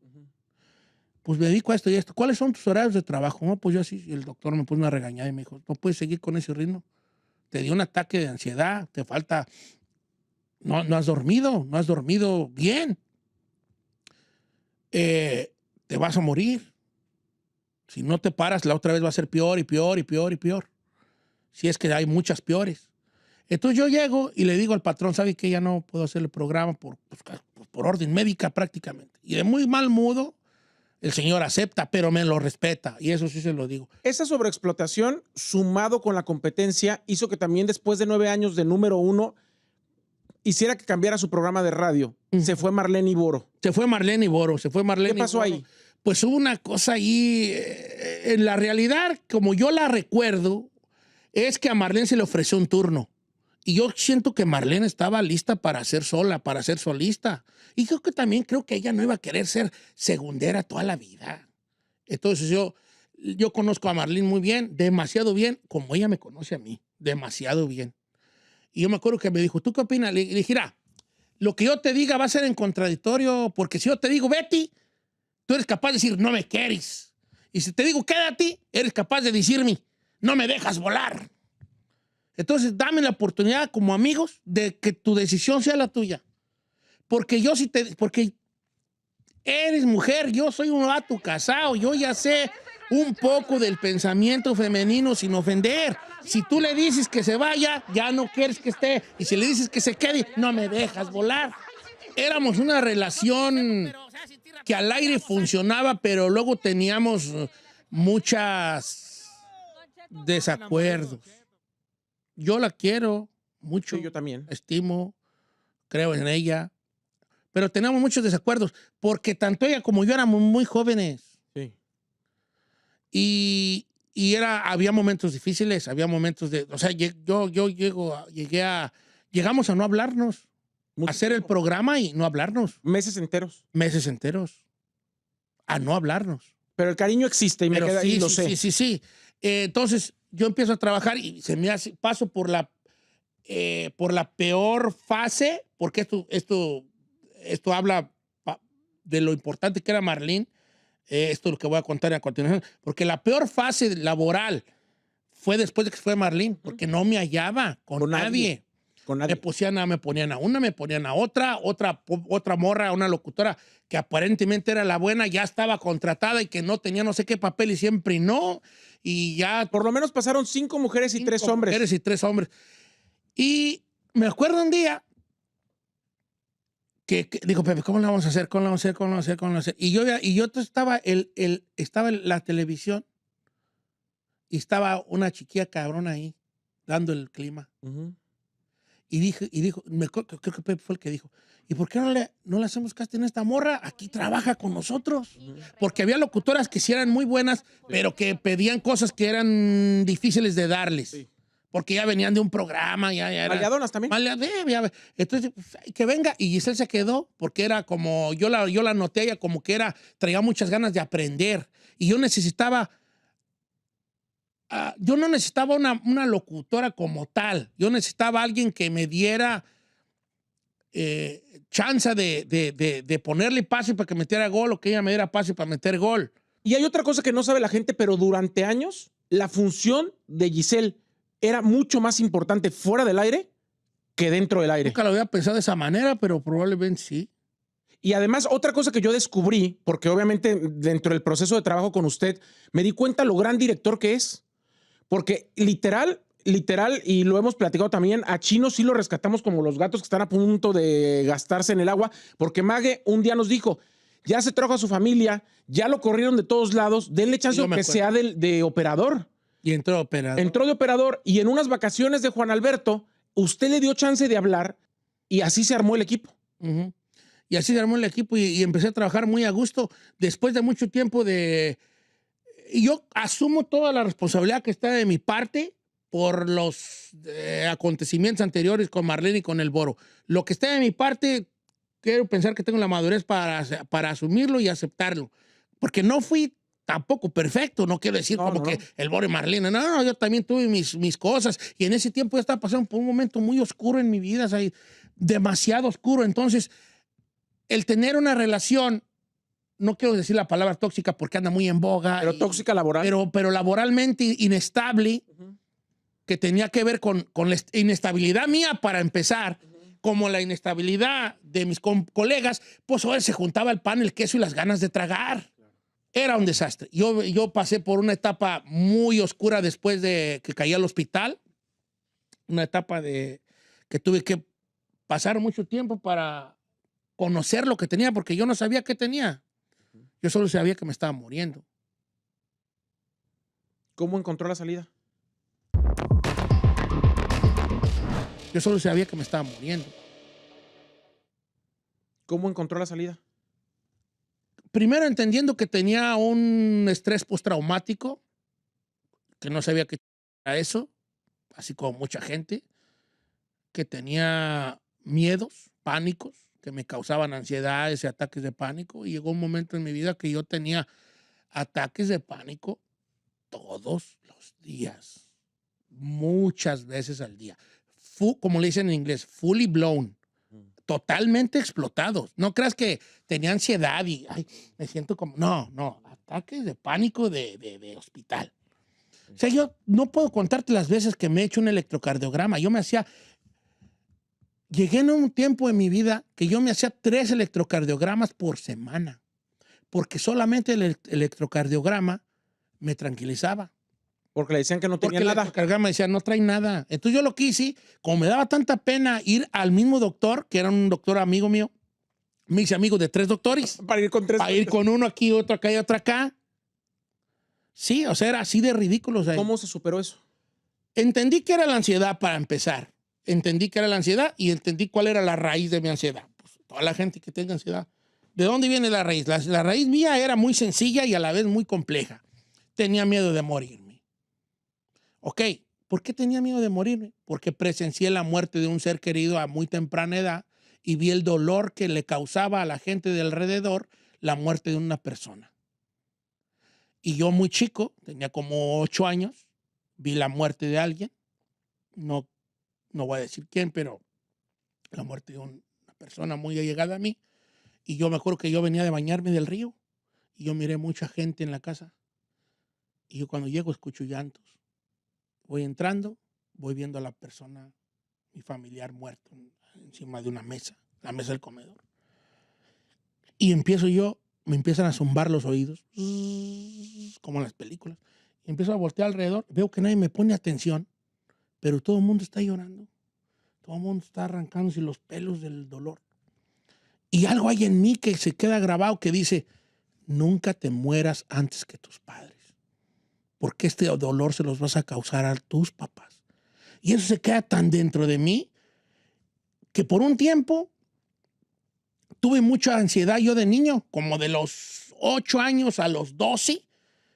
Speaker 2: Pues me dedico a esto y esto. ¿Cuáles son tus horarios de trabajo? No, pues yo así. Y el doctor me puso una regañada y me dijo, no puedes seguir con ese ritmo. Te dio un ataque de ansiedad, te falta... No has dormido bien. Te vas a morir. Si no te paras, la otra vez va a ser peor y peor y peor y peor. Si es que hay muchas peores. Entonces yo llego y le digo al patrón, ¿sabe qué? Ya no puedo hacer el programa por orden médica prácticamente. Y de muy mal modo, el señor acepta, pero me lo respeta. Y eso sí se lo digo.
Speaker 1: Esa sobreexplotación, sumado con la competencia, hizo que también después de 9 años de número 1, hiciera que cambiara su programa de radio. Se fue Marlene Iboro.
Speaker 2: ¿Qué pasó
Speaker 1: ahí?
Speaker 2: Pues hubo una cosa ahí. En la realidad, como yo la recuerdo, es que a Marlene se le ofreció un turno. Y yo siento que Marlene estaba lista para ser sola, para ser solista. Y creo que ella no iba a querer ser segundera toda la vida. Entonces yo conozco a Marlene muy bien, demasiado bien, como ella me conoce a mí, demasiado bien. Y yo me acuerdo que me dijo, ¿tú qué opinas? Le dije, mira, lo que yo te diga va a ser en contradictorio, porque si yo te digo, Betty, tú eres capaz de decir, no me quieres. Y si te digo, quédate, eres capaz de decirme, no me dejas volar. Entonces, dame la oportunidad como amigos de que tu decisión sea la tuya. Porque porque eres mujer, yo soy un vato casado, yo ya sé un poco del pensamiento femenino sin ofender. Si tú le dices que se vaya, ya no quieres que esté. Y si le dices que se quede, no me dejas volar. Éramos una relación que al aire funcionaba, pero luego teníamos muchos desacuerdos. Yo la quiero mucho.
Speaker 1: Sí, yo también.
Speaker 2: Estimo, creo en ella. Pero teníamos muchos desacuerdos, porque tanto ella como yo éramos muy jóvenes.
Speaker 1: Sí.
Speaker 2: Y había momentos difíciles, había momentos de... O sea, llegamos a no hablarnos, a hacer el programa y no hablarnos.
Speaker 1: Meses enteros.
Speaker 2: A no hablarnos.
Speaker 1: Pero el cariño existe y me queda ahí, lo sé.
Speaker 2: Sí. Entonces, yo empiezo a trabajar y paso por la peor fase, porque esto habla de lo importante que era Marlene. Esto es lo que voy a contar a continuación. Porque la peor fase laboral fue después de que fue Marlene, porque no me hallaba con nadie. Me ponían a una, me ponían a otra morra, una locutora que aparentemente era la buena, ya estaba contratada y que no tenía no sé qué papel y siempre no. Y ya...
Speaker 1: Por lo menos pasaron 5 mujeres y 3 hombres.
Speaker 2: 5 mujeres y 3 hombres. Y me acuerdo un día que dijo, Pepe, ¿cómo la vamos a hacer? Y yo estaba en la televisión y estaba una chiquilla cabrona ahí dando el clima. Y dijo, creo que Pepe fue el que dijo, ¿y por qué no le hacemos casting a esta morra? Aquí trabaja con nosotros. Porque había locutoras que sí eran muy buenas, pero que pedían cosas que eran difíciles de darles. Sí. Porque ya venían de un programa, ya era...
Speaker 1: ¿Maleadonas también?
Speaker 2: Entonces, que venga. Y Giselle se quedó, porque era como... Yo la noté a ella como que traía muchas ganas de aprender. Y yo necesitaba... yo no necesitaba una locutora como tal. Yo necesitaba alguien que me diera chance de ponerle pase para que metiera gol o que ella me diera pase para meter gol.
Speaker 1: Y hay otra cosa que no sabe la gente, pero durante años la función de Giselle era mucho más importante fuera del aire que dentro del aire.
Speaker 2: Nunca lo había pensado de esa manera, pero probablemente sí.
Speaker 1: Y además, otra cosa que yo descubrí, porque obviamente dentro del proceso de trabajo con usted, me di cuenta lo gran director que es. Porque literal, y lo hemos platicado también, a Chino sí lo rescatamos como los gatos que están a punto de gastarse en el agua, porque Mague un día nos dijo, ya se trajo a su familia, ya lo corrieron de todos lados, denle chance que sea de operador.
Speaker 2: Y entró de operador.
Speaker 1: Entró de operador y en unas vacaciones de Juan Alberto, usted le dio chance de hablar y así se armó el equipo.
Speaker 2: Y así se armó el equipo y empecé a trabajar muy a gusto. Después de mucho tiempo de yo asumo toda la responsabilidad que está de mi parte por los acontecimientos anteriores con Marlene y con el Boro. Lo que está de mi parte, quiero pensar que tengo la madurez para asumirlo y aceptarlo. Porque no fui tampoco perfecto, no quiero decir que el Boro y Marlene. No, yo también tuve mis cosas. Y en ese tiempo yo estaba pasando por un momento muy oscuro en mi vida, o sea, demasiado oscuro. Entonces, el tener una relación, no quiero decir la palabra tóxica porque anda muy en boga.
Speaker 1: Pero tóxica laboral.
Speaker 2: Pero laboralmente inestable, que tenía que ver con la inestabilidad mía para empezar, como la inestabilidad de mis colegas, pues hoy se juntaba el pan, el queso y las ganas de tragar. Era un desastre. Yo pasé por una etapa muy oscura después de que caí al hospital, una etapa que tuve que pasar mucho tiempo para conocer lo que tenía, porque yo no sabía qué tenía. Yo solo sabía que me estaba muriendo.
Speaker 1: ¿Cómo encontró la salida?
Speaker 2: Yo solo sabía que me estaba muriendo.
Speaker 1: ¿Cómo encontró la salida?
Speaker 2: Primero entendiendo que tenía un estrés postraumático, que no sabía qué era eso, así como mucha gente, que tenía miedos, pánicos, que me causaban ansiedades y ataques de pánico. Y llegó un momento en mi vida que yo tenía ataques de pánico todos los días, muchas veces al día. Como le dicen en inglés, fully blown, totalmente explotados. No creas que tenía ansiedad y me siento como... No, ataques de pánico de hospital. O sea, yo no puedo contarte las veces que me he hecho un electrocardiograma. Llegué en un tiempo en mi vida que yo me hacía 3 electrocardiogramas por semana, porque solamente el electrocardiograma me tranquilizaba.
Speaker 1: Porque le decían que no tenía
Speaker 2: nada.
Speaker 1: nada.
Speaker 2: El electrocardiograma me decía, no trae nada. Entonces yo lo que hice, como me daba tanta pena ir al mismo doctor, que era un doctor amigo mío, me hice amigo de 3 doctores.
Speaker 1: Para ir con 3.
Speaker 2: Para ir con uno aquí, otro acá y otro acá. Sí, o sea, era así de ridículo. O sea,
Speaker 1: ¿cómo se superó eso?
Speaker 2: Entendí que era la ansiedad para empezar. Entendí que era la ansiedad y entendí cuál era la raíz de mi ansiedad. Pues, toda la gente que tenga ansiedad. ¿De dónde viene la raíz? La raíz mía era muy sencilla y a la vez muy compleja. Tenía miedo de morirme. Ok, ¿por qué tenía miedo de morirme? Porque presencié la muerte de un ser querido a muy temprana edad y vi el dolor que le causaba a la gente de alrededor la muerte de una persona. Y yo muy chico, tenía como 8 años, vi la muerte de alguien. No voy a decir quién, pero la muerte de una persona muy allegada a mí. Y yo me acuerdo que yo venía de bañarme del río y yo miré mucha gente en la casa. Y yo cuando llego escucho llantos. Voy entrando, voy viendo a la persona, mi familiar muerto, encima de una mesa, la mesa del comedor. Y me empiezan a zumbar los oídos, como en las películas. Y empiezo a voltear alrededor, veo que nadie me pone atención, pero todo el mundo está llorando. Todo el mundo está arrancándose los pelos del dolor. Y algo hay en mí que se queda grabado que dice, nunca te mueras antes que tus padres. Porque este dolor se los vas a causar a tus papás. Y eso se queda tan dentro de mí que por un tiempo tuve mucha ansiedad yo de niño, como de los 8 años a los 12.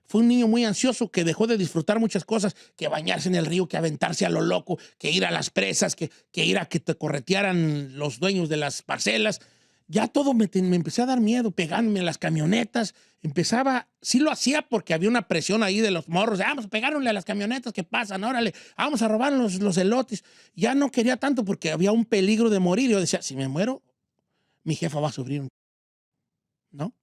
Speaker 2: Fui un niño muy ansioso que dejó de disfrutar muchas cosas, que bañarse en el río, que aventarse a lo loco, que ir a las presas, que ir a que te corretearan los dueños de las parcelas. Ya todo me empecé a dar miedo, pegándome en las camionetas. Sí lo hacía porque había una presión ahí de los morros. Vamos a pegarle a las camionetas que pasan, órale, vamos a robar los elotes. Ya no quería tanto porque había un peligro de morir. Yo decía, si me muero, mi jefa va a sufrir, ¿no?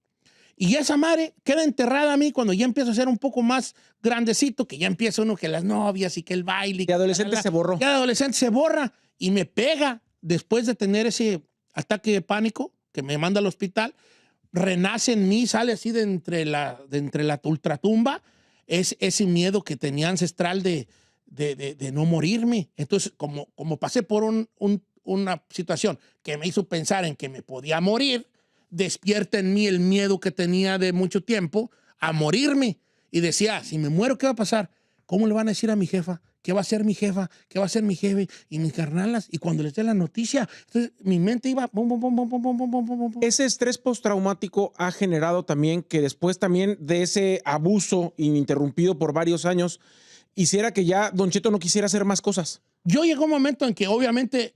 Speaker 2: Y esa madre queda enterrada a mí cuando ya empiezo a ser un poco más grandecito, que ya empieza uno que las novias y que el baile.
Speaker 1: De adolescente se borró.
Speaker 2: Ya de adolescente se borra y me pega después de tener ese ataque de pánico que me manda al hospital, renace en mí, sale así de entre la ultratumba, es ese miedo que tenía ancestral de no morirme. Entonces, como pasé por una situación que me hizo pensar en que me podía morir, despierta en mí el miedo que tenía de mucho tiempo a morirme. Y decía, si me muero, ¿qué va a pasar? ¿Cómo le van a decir a mi jefa ¿Qué va a hacer mi jefa? ¿Qué va a hacer mi jefe? Y mis carnalas. Y cuando les dé la noticia, entonces mi mente iba... Bum, bum, bum, bum, bum, bum, bum, bum, bum, bum.
Speaker 1: Ese estrés postraumático ha generado también que después también de ese abuso ininterrumpido por varios años, hiciera que ya Don Cheto no quisiera hacer más cosas.
Speaker 2: Yo llegó un momento en que obviamente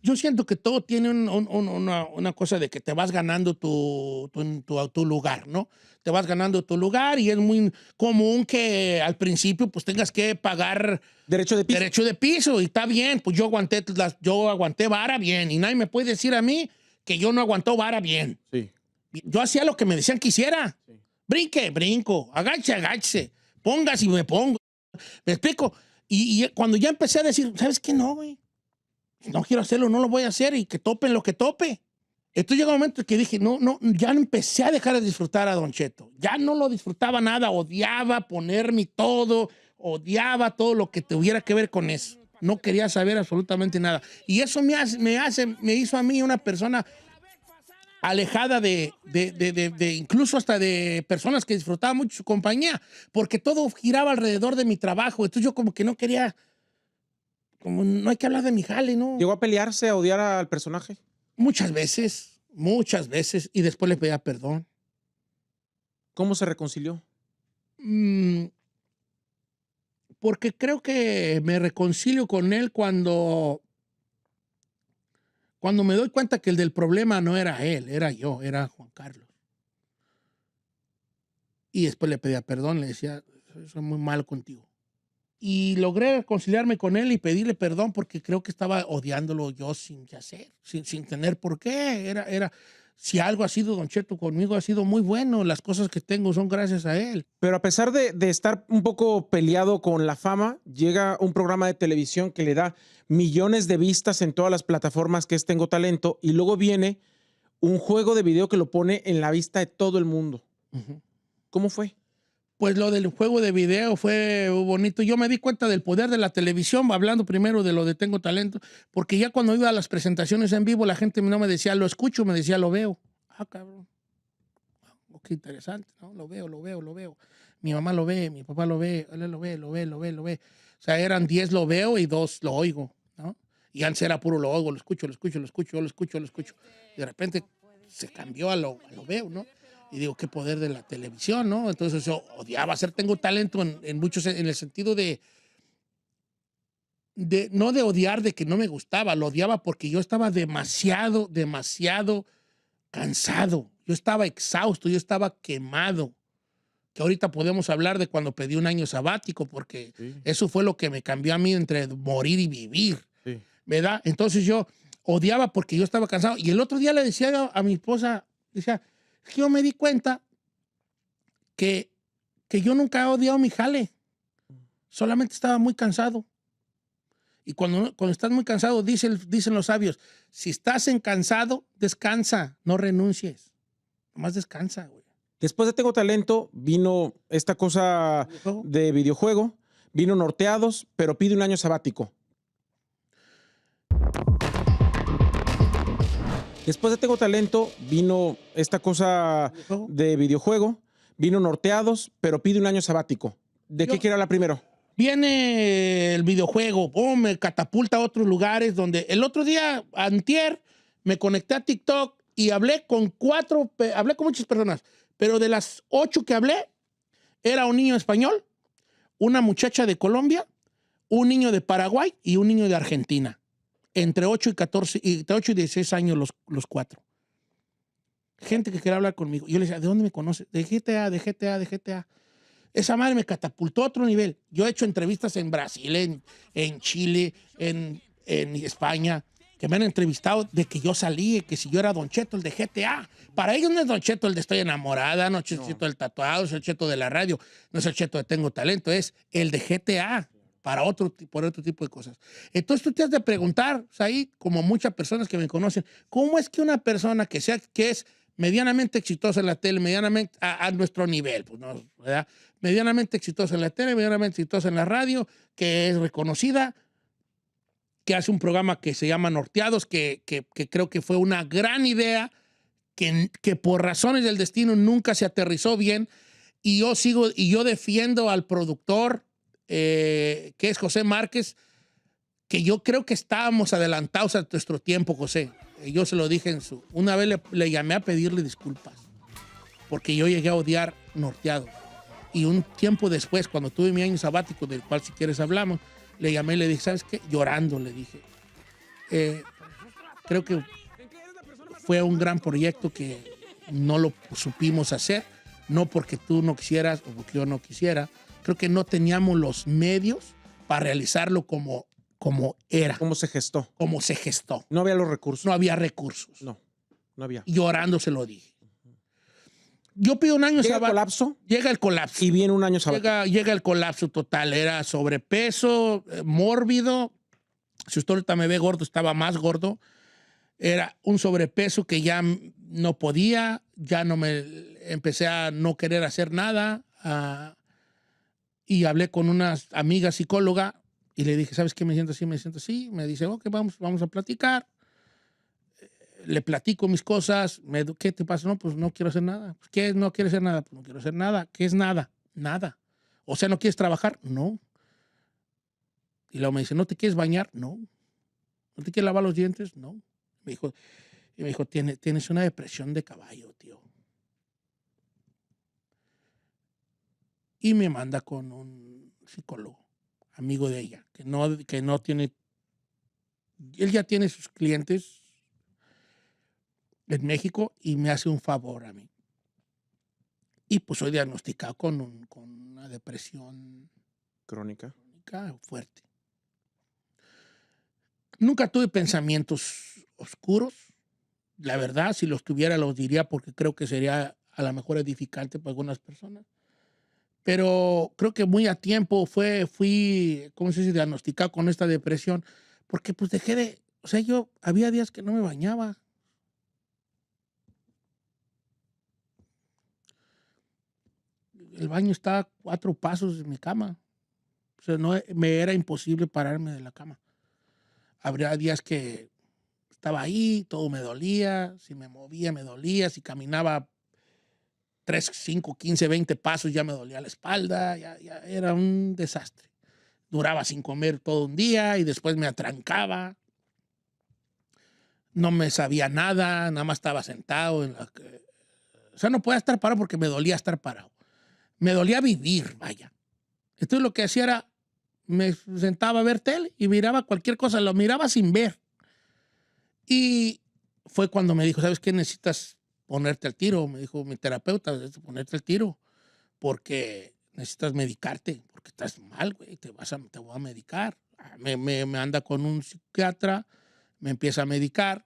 Speaker 2: yo siento que todo tiene una cosa de que te vas ganando tu lugar, ¿no? Te vas ganando tu lugar y es muy común que al principio pues tengas que pagar
Speaker 1: Derecho de piso.
Speaker 2: derecho de piso y está bien, pues yo aguanté vara bien y nadie me puede decir a mí que yo no aguantó vara bien.
Speaker 1: Sí.
Speaker 2: Yo hacía lo que me decían que hiciera.
Speaker 1: Sí.
Speaker 2: Brinque, brinco, agáchese, póngase y me pongo. ¿Me explico? Y cuando ya empecé a decir, ¿sabes qué? No, güey. No quiero hacerlo, no lo voy a hacer y que topen lo que tope. Entonces llega un momento que dije, no, ya empecé a dejar de disfrutar a Don Cheto. Ya no lo disfrutaba nada, odiaba ponerme todo, odiaba todo lo que tuviera que ver con eso. No quería saber absolutamente nada. Y eso me hizo a mí una persona alejada de incluso hasta de personas que disfrutaban mucho su compañía, porque todo giraba alrededor de mi trabajo. Entonces yo como que no quería, como no hay que hablar de mi jale, ¿no?
Speaker 1: ¿Llegó a pelearse, a odiar al personaje?
Speaker 2: Muchas veces, y después le pedía perdón.
Speaker 1: ¿Cómo se reconcilió?
Speaker 2: Porque creo que me reconcilio con él cuando me doy cuenta que el del problema no era él, era yo, era Juan Carlos. Y después le pedía perdón, le decía, soy muy malo contigo. Y logré reconciliarme con él y pedirle perdón porque creo que estaba odiándolo yo sin qué hacer, sin tener por qué. Si algo ha sido Don Cheto conmigo, ha sido muy bueno. Las cosas que tengo son gracias a él.
Speaker 1: Pero a pesar de estar un poco peleado con la fama, llega un programa de televisión que le da millones de vistas en todas las plataformas que es Tengo Talento, y luego viene un juego de video que lo pone en la vista de todo el mundo.
Speaker 2: Uh-huh.
Speaker 1: ¿Cómo fue?
Speaker 2: Pues lo del juego de video fue bonito. Yo me di cuenta del poder de la televisión, hablando primero de lo de Tengo Talento, porque ya cuando iba a las presentaciones en vivo, la gente no me decía lo escucho, me decía lo veo. Ah, cabrón. Qué interesante, ¿no? Lo veo. Mi mamá lo ve, mi papá lo ve, él lo ve. O sea, eran 10 lo veo y 2 lo oigo, ¿no? Y antes era puro lo oigo, lo escucho. Y de repente se cambió a lo veo, ¿no? Y digo, qué poder de la televisión, ¿no? Entonces yo odiaba hacer Tengo Talento en muchos, en el sentido no de odiar, de que no me gustaba, lo odiaba porque yo estaba demasiado cansado. Yo estaba exhausto, yo estaba quemado. Que ahorita podemos hablar de cuando pedí un año sabático, porque eso fue lo que me cambió a mí entre morir y vivir, ¿verdad? Entonces yo odiaba porque yo estaba cansado. Y el otro día le decía a mi esposa, decía, es que yo me di cuenta que yo nunca he odiado mi jale. Solamente estaba muy cansado. Y cuando estás muy cansado, dicen los sabios, si estás cansado, descansa, no renuncies. Nomás descansa, güey.
Speaker 1: Después de Tengo Talento, vino esta cosa de videojuego, vino Norteados, pero pide un año sabático. Después de Tengo Talento, vino esta cosa de videojuego, vino Norteados, pero pide un año sabático. ¿De qué quiere hablar primero?
Speaker 2: Viene el videojuego, me catapulta a otros lugares donde el otro día, antier, me conecté a TikTok y hablé con muchas personas, pero de las 8 que hablé, era un niño español, una muchacha de Colombia, un niño de Paraguay y un niño de Argentina. Entre 8 y 16 años los 4. Gente que quería hablar conmigo. Yo les decía, ¿de dónde me conoces? De GTA. Esa madre me catapultó a otro nivel. Yo he hecho entrevistas en Brasil, en Chile, en España, que me han entrevistado de que yo salí, que si yo era Don Cheto, el de GTA. Para ellos no es Don Cheto el de Estoy Enamorada, no es el Cheto del tatuado, es el Cheto de la radio, no es el Cheto de Tengo Talento, es el de GTA. Por otro tipo de cosas. Entonces tú te has de preguntar, ahí, como muchas personas que me conocen, ¿cómo es que una persona que es medianamente exitosa en la tele, medianamente a nuestro nivel, pues no, ¿verdad? Medianamente exitosa en la tele, medianamente exitosa en la radio, que es reconocida, que hace un programa que se llama Norteados, que creo que fue una gran idea, que por razones del destino nunca se aterrizó bien, y yo defiendo al productor que es José Márquez, que yo creo que estábamos adelantados a nuestro tiempo, José. Yo se lo dije una vez le llamé a pedirle disculpas, porque yo llegué a odiar Norteado. Y un tiempo después, cuando tuve mi año sabático, del cual si quieres hablamos, le llamé y le dije, ¿sabes qué? Llorando le dije, creo que fue un gran proyecto que no lo supimos hacer, no porque tú no quisieras o porque yo no quisiera. Creo que no teníamos los medios para realizarlo como era.
Speaker 1: ¿Cómo se gestó?
Speaker 2: Como se gestó.
Speaker 1: No había los recursos.
Speaker 2: No había recursos.
Speaker 1: No había.
Speaker 2: Llorando se lo dije. Yo pido un año
Speaker 1: sabático. ¿Llega el colapso?
Speaker 2: Llega el colapso.
Speaker 1: Y viene un año sabático.
Speaker 2: Llega el colapso total. Era sobrepeso, mórbido. Si usted ahorita me ve gordo, estaba más gordo. Era un sobrepeso que ya no podía, empecé a no querer hacer nada. Y hablé con una amiga psicóloga y le dije, ¿sabes qué? Me siento así. Me dice, ok, vamos a platicar. Le platico mis cosas. ¿Qué te pasa? No, pues no quiero hacer nada. Pues, ¿qué? No quieres hacer nada. Pues no quiero hacer nada. ¿Qué es nada? Nada. O sea, ¿no quieres trabajar? No. Y luego me dice, ¿no te quieres bañar? No. ¿No te quieres lavar los dientes? No. Me dijo, tienes una depresión de caballo, tío. Y me manda con un psicólogo, amigo de ella, que no tiene... Él ya tiene sus clientes en México y me hace un favor a mí. Y pues soy diagnosticado con una depresión
Speaker 1: crónica
Speaker 2: fuerte. Nunca tuve pensamientos oscuros. La verdad, si los tuviera, los diría porque creo que sería a lo mejor edificante para algunas personas. Pero creo que muy a tiempo fui, ¿cómo se dice?, diagnosticado con esta depresión. Porque pues yo había días que no me bañaba. El baño estaba a 4 pasos de mi cama. O sea, me era imposible pararme de la cama. Habría días que estaba ahí, todo me dolía, si me movía me dolía, si caminaba 3, 5, 15, 20 pasos ya me dolía la espalda, ya era un desastre. Duraba sin comer todo un día y después me atrancaba. No me sabía nada más estaba sentado. O sea, no podía estar parado porque me dolía estar parado. Me dolía vivir, vaya. Entonces lo que hacía era, me sentaba a ver tele y miraba cualquier cosa, lo miraba sin ver. Y fue cuando me dijo, ¿sabes qué? Necesitas ponerte al tiro. Me dijo mi terapeuta, necesitas ponerte al tiro porque necesitas medicarte, porque estás mal, güey, te voy a medicar. Me anda con un psiquiatra, me empieza a medicar,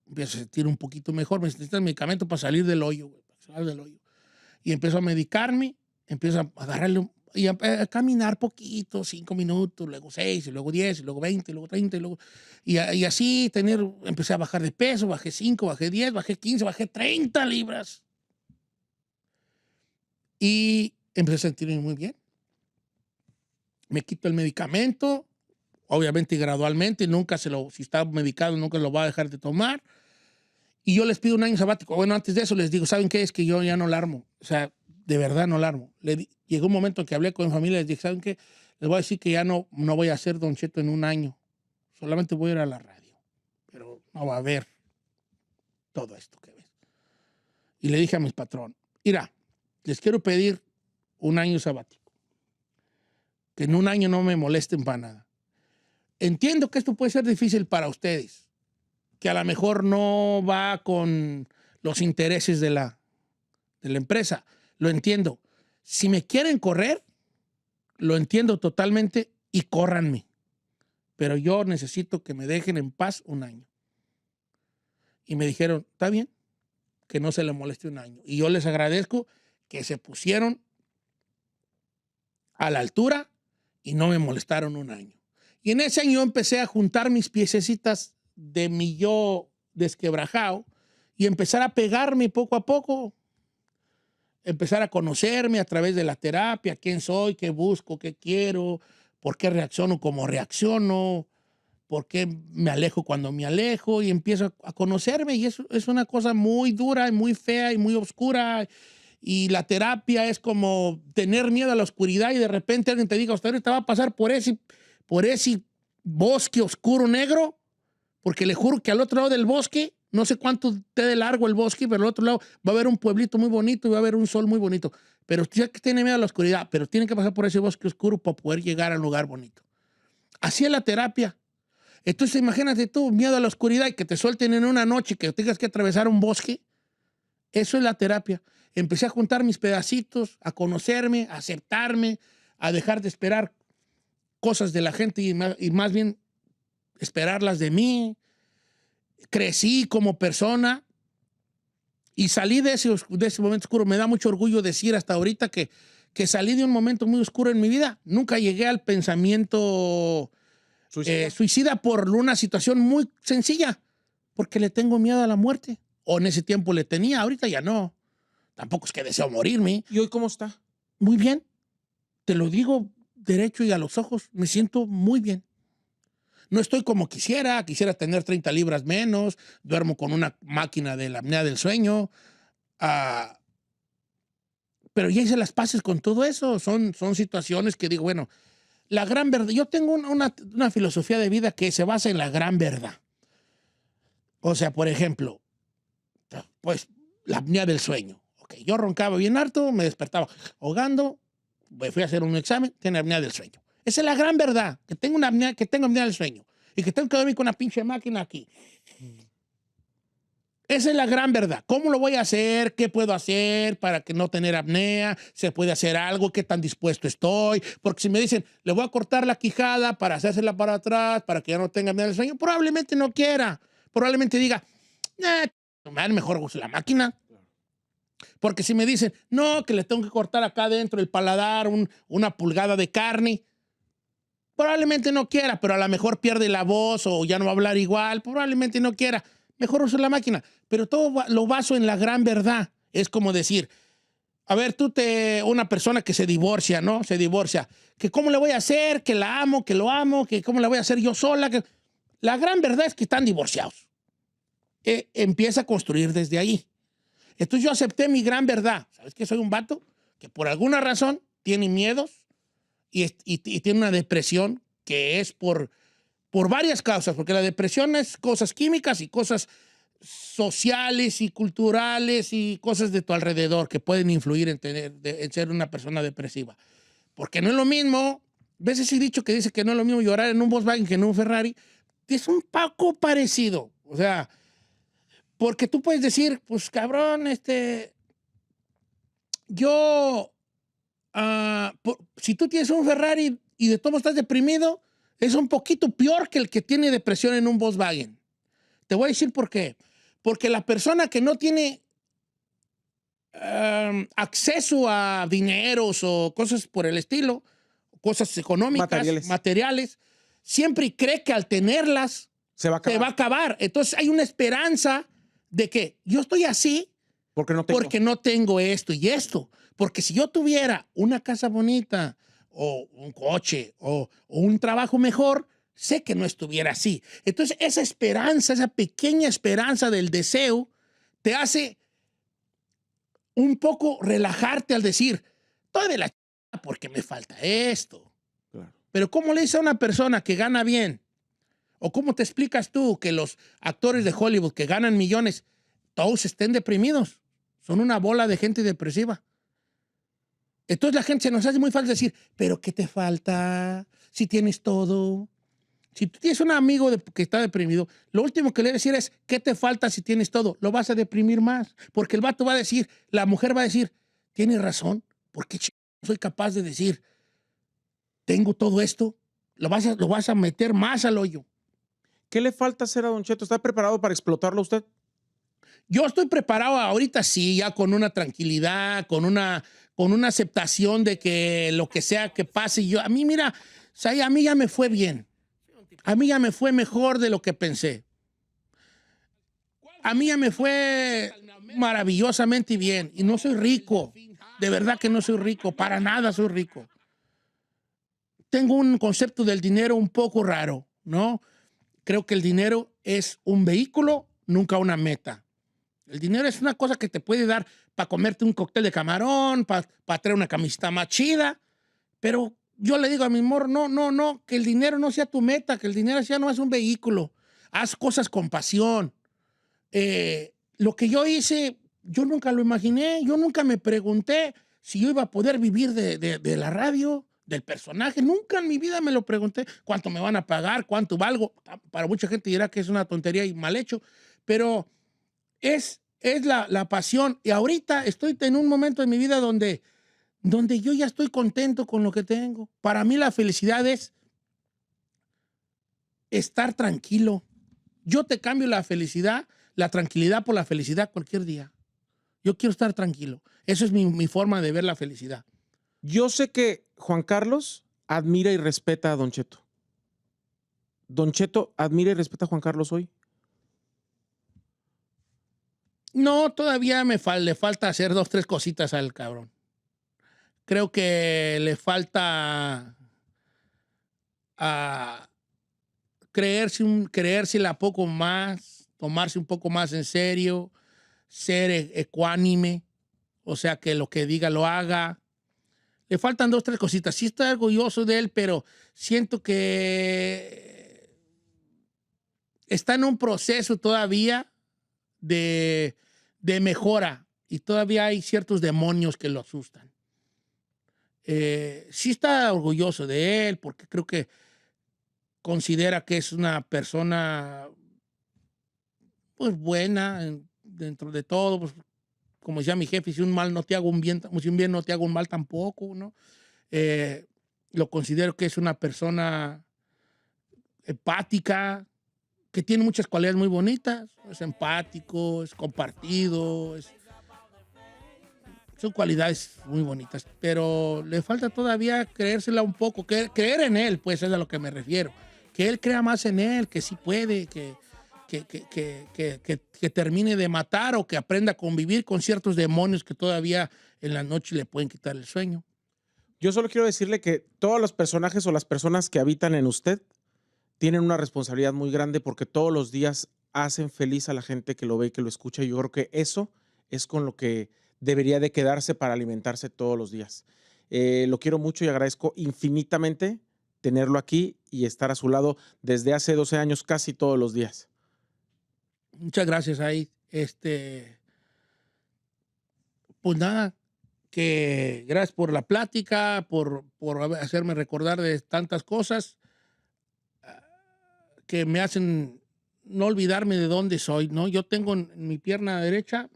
Speaker 2: empiezo a sentir un poquito mejor, me necesitas medicamento para salir del hoyo, güey, para salir del hoyo. Y empiezo a medicarme, empiezo a agarrarle y a caminar poquito, 5 minutos, luego 6, y luego 10, y luego 20, y luego 30, y así empecé a bajar de peso, bajé 5, bajé 10, bajé 15, bajé 30 libras. Y empecé a sentirme muy bien. Me quito el medicamento, obviamente gradualmente, si está medicado nunca lo va a dejar de tomar. Y yo les pido un año sabático. Bueno, antes de eso les digo, ¿saben qué? Es que yo ya no la armo. O sea, de verdad no la armo. Llegó un momento en que hablé con mi familia y les dije, ¿saben qué? Les voy a decir que ya no voy a hacer Don Cheto en un año. Solamente voy a ir a la radio. Pero no va a haber todo esto que ves. Y le dije a mis patrón, mira, les quiero pedir un año sabático. Que en un año no me molesten para nada. Entiendo que esto puede ser difícil para ustedes, que a lo mejor no va con los intereses de la empresa. Lo entiendo. Si me quieren correr, lo entiendo totalmente y córranme. Pero yo necesito que me dejen en paz un año. Y me dijeron, está bien, que no se le moleste un año. Y yo les agradezco que se pusieron a la altura y no me molestaron un año. Y en ese año empecé a juntar mis piececitas de mi yo desquebrajado y empezar a pegarme poco a poco. Empezar a conocerme a través de la terapia, quién soy, qué busco, qué quiero, por qué reacciono como reacciono, por qué me alejo cuando me alejo y empiezo a conocerme. Y eso es una cosa muy dura y muy fea y muy oscura y la terapia es como tener miedo a la oscuridad y de repente alguien te diga, usted ahorita va a pasar por ese bosque oscuro negro, porque le juro que al otro lado del bosque, no sé cuánto esté de largo el bosque, pero al otro lado va a haber un pueblito muy bonito y va a haber un sol muy bonito. Pero usted que tiene miedo a la oscuridad, pero tiene que pasar por ese bosque oscuro para poder llegar al lugar bonito. Así es la terapia. Entonces imagínate tú, miedo a la oscuridad y que te suelten en una noche, que tengas que atravesar un bosque. Eso es la terapia. Empecé a juntar mis pedacitos, a conocerme, a aceptarme, a dejar de esperar cosas de la gente y más bien esperarlas de mí. Crecí como persona y salí de ese momento oscuro. Me da mucho orgullo decir hasta ahorita que salí de un momento muy oscuro en mi vida. Nunca llegué al pensamiento suicida por una situación muy sencilla, porque le tengo miedo a la muerte. O en ese tiempo le tenía, ahorita ya no. Tampoco es que deseo morirme.
Speaker 1: ¿Y hoy cómo está?
Speaker 2: Muy bien. Te lo digo derecho y a los ojos. Me siento muy bien. No estoy como quisiera tener 30 libras menos, duermo con una máquina de la apnea del sueño, pero ya hice las paces con todo eso. Son situaciones que digo, bueno, la gran verdad, yo tengo una filosofía de vida que se basa en la gran verdad. O sea, por ejemplo, pues la apnea del sueño. Okay, yo roncaba bien harto, me despertaba ahogando, fui a hacer un examen, tiene apnea del sueño. Esa es la gran verdad, que tengo apnea del sueño y que tengo que dormir con una pinche máquina aquí. Esa es la gran verdad. ¿Cómo lo voy a hacer? ¿Qué puedo hacer para que no tener apnea? ¿Se puede hacer algo? ¿Qué tan dispuesto estoy? Porque si me dicen, le voy a cortar la quijada para hacérsela para atrás, para que ya no tenga apnea del sueño, probablemente no quiera. Probablemente diga, mejor uso la máquina. Porque si me dicen, no, que le tengo que cortar acá adentro el paladar, una pulgada de carne, probablemente no quiera, pero a lo mejor pierde la voz o ya no va a hablar igual, probablemente no quiera. Mejor uso la máquina. Pero todo lo baso en la gran verdad. Es como decir, a ver, una persona que se divorcia, ¿no? Se divorcia. Que cómo le voy a hacer, que la amo, que lo amo, que cómo le voy a hacer yo sola. La gran verdad es que están divorciados. Empieza a construir desde ahí. Entonces yo acepté mi gran verdad. ¿Sabes que soy un vato que por alguna razón tiene miedos y tiene una depresión que es por varias causas? Porque la depresión es cosas químicas y cosas sociales y culturales y cosas de tu alrededor que pueden influir en ser una persona depresiva. Porque no es lo mismo, veces he dicho que dice que no es lo mismo llorar en un Volkswagen que en un Ferrari. Es un poco parecido. O sea, porque tú puedes decir, pues cabrón, si tú tienes un Ferrari y de todo estás deprimido, es un poquito peor que el que tiene depresión en un Volkswagen. Te voy a decir por qué. Porque la persona que no tiene acceso a dineros o cosas por el estilo, cosas económicas, materiales, siempre cree que al tenerlas se va a acabar. Entonces hay una esperanza de que yo estoy así porque no tengo esto y esto. Porque si yo tuviera una casa bonita o un coche o un trabajo mejor, sé que no estuviera así. Entonces esa esperanza, esa pequeña esperanza del deseo, te hace un poco relajarte al decir, estoy de la ch... porque me falta esto. Claro. Pero ¿cómo le dice a una persona que gana bien? ¿O cómo te explicas tú que los actores de Hollywood que ganan millones, todos estén deprimidos? Son una bola de gente depresiva. Entonces la gente se nos hace muy fácil decir, ¿pero qué te falta? Si tienes todo. Si tú tienes un amigo que está deprimido, lo último que le debe decir es, ¿qué te falta si tienes todo? Lo vas a deprimir más. Porque el vato va a decir, la mujer va a decir, tienes razón, porque soy capaz de decir, tengo todo esto, lo vas a meter más al hoyo.
Speaker 1: ¿Qué le falta hacer a Don Cheto? ¿Está preparado para explotarlo usted?
Speaker 2: Yo estoy preparado ahorita sí, ya con una tranquilidad, con una aceptación de que lo que sea que pase. A mí, mira, o sea, a mí ya me fue bien. A mí ya me fue mejor de lo que pensé. A mí ya me fue maravillosamente bien. Y no soy rico. De verdad que no soy rico. Para nada soy rico. Tengo un concepto del dinero un poco raro, ¿no? Creo que el dinero es un vehículo, nunca una meta. El dinero es una cosa que te puede dar para comerte un cóctel de camarón, para traer una camiseta más chida, pero yo le digo a mi amor, no, que el dinero no sea tu meta, que el dinero sea no es un vehículo. Haz cosas con pasión. Lo que yo hice, yo nunca lo imaginé, yo nunca me pregunté si yo iba a poder vivir de la radio, del personaje. Nunca en mi vida me lo pregunté cuánto me van a pagar, cuánto valgo. Para mucha gente dirá que es una tontería y mal hecho, pero es la pasión. Y ahorita estoy en un momento de mi vida donde yo ya estoy contento con lo que tengo. Para mí la felicidad es estar tranquilo. Yo te cambio la felicidad, la tranquilidad por la felicidad cualquier día. Yo quiero estar tranquilo. Eso es mi forma de ver la felicidad.
Speaker 1: Yo sé que Juan Carlos admira y respeta a Don Cheto. ¿Don Cheto admira y respeta a Juan Carlos hoy?
Speaker 2: No, todavía le falta hacer 2, 3 cositas al cabrón. Creo que le falta a creérsela poco más, tomarse un poco más en serio, ser ecuánime, o sea, que lo que diga lo haga. Le faltan 2, 3 cositas. Sí estoy orgulloso de él, pero siento que está en un proceso todavía de mejora y todavía hay ciertos demonios que lo asustan. Sí está orgulloso de él porque creo que considera que es una persona pues buena dentro de todo, pues, como decía mi jefe, si un mal no te hago un bien, si un bien no te hago un mal tampoco, ¿no? Lo considero que es una persona empática, que tiene muchas cualidades muy bonitas. Es empático, es compartido, son cualidades muy bonitas, pero le falta todavía creérsela un poco, creer en él, pues es a lo que me refiero. Que él crea más en él, que sí puede, que termine de matar o que aprenda a convivir con ciertos demonios que todavía en la noche le pueden quitar el sueño.
Speaker 1: Yo solo quiero decirle que todos los personajes o las personas que habitan en usted tienen una responsabilidad muy grande porque todos los días hacen feliz a la gente que lo ve y que lo escucha. Y yo creo que eso es con lo que debería de quedarse para alimentarse todos los días. Lo quiero mucho y agradezco infinitamente tenerlo aquí y estar a su lado desde hace 12 años casi todos los días.
Speaker 2: Muchas gracias, ahí. Pues nada, que gracias por la plática, por hacerme recordar de tantas cosas que me hacen no olvidarme de dónde soy, ¿no? Yo tengo en mi pierna derecha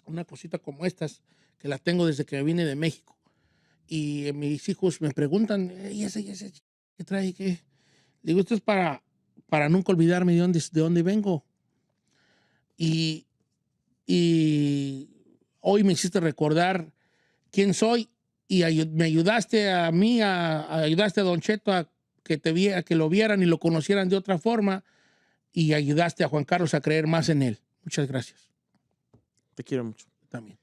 Speaker 2: una cosita como estas, que la tengo desde que vine de México. Y mis hijos me preguntan, ¿y ese qué trae? ¿Qué? Digo, esto es para nunca olvidarme de dónde vengo. Y hoy me hiciste recordar quién soy y me ayudaste a mí, ayudaste a Don Cheto a que lo vieran y lo conocieran de otra forma y ayudaste a Juan Carlos a creer más en él. Muchas gracias.
Speaker 1: Te quiero mucho.
Speaker 2: También.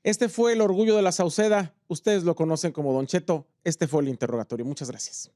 Speaker 1: Este fue el orgullo de la Sauceda. Ustedes lo conocen como Don Cheto. Este fue el interrogatorio. Muchas gracias.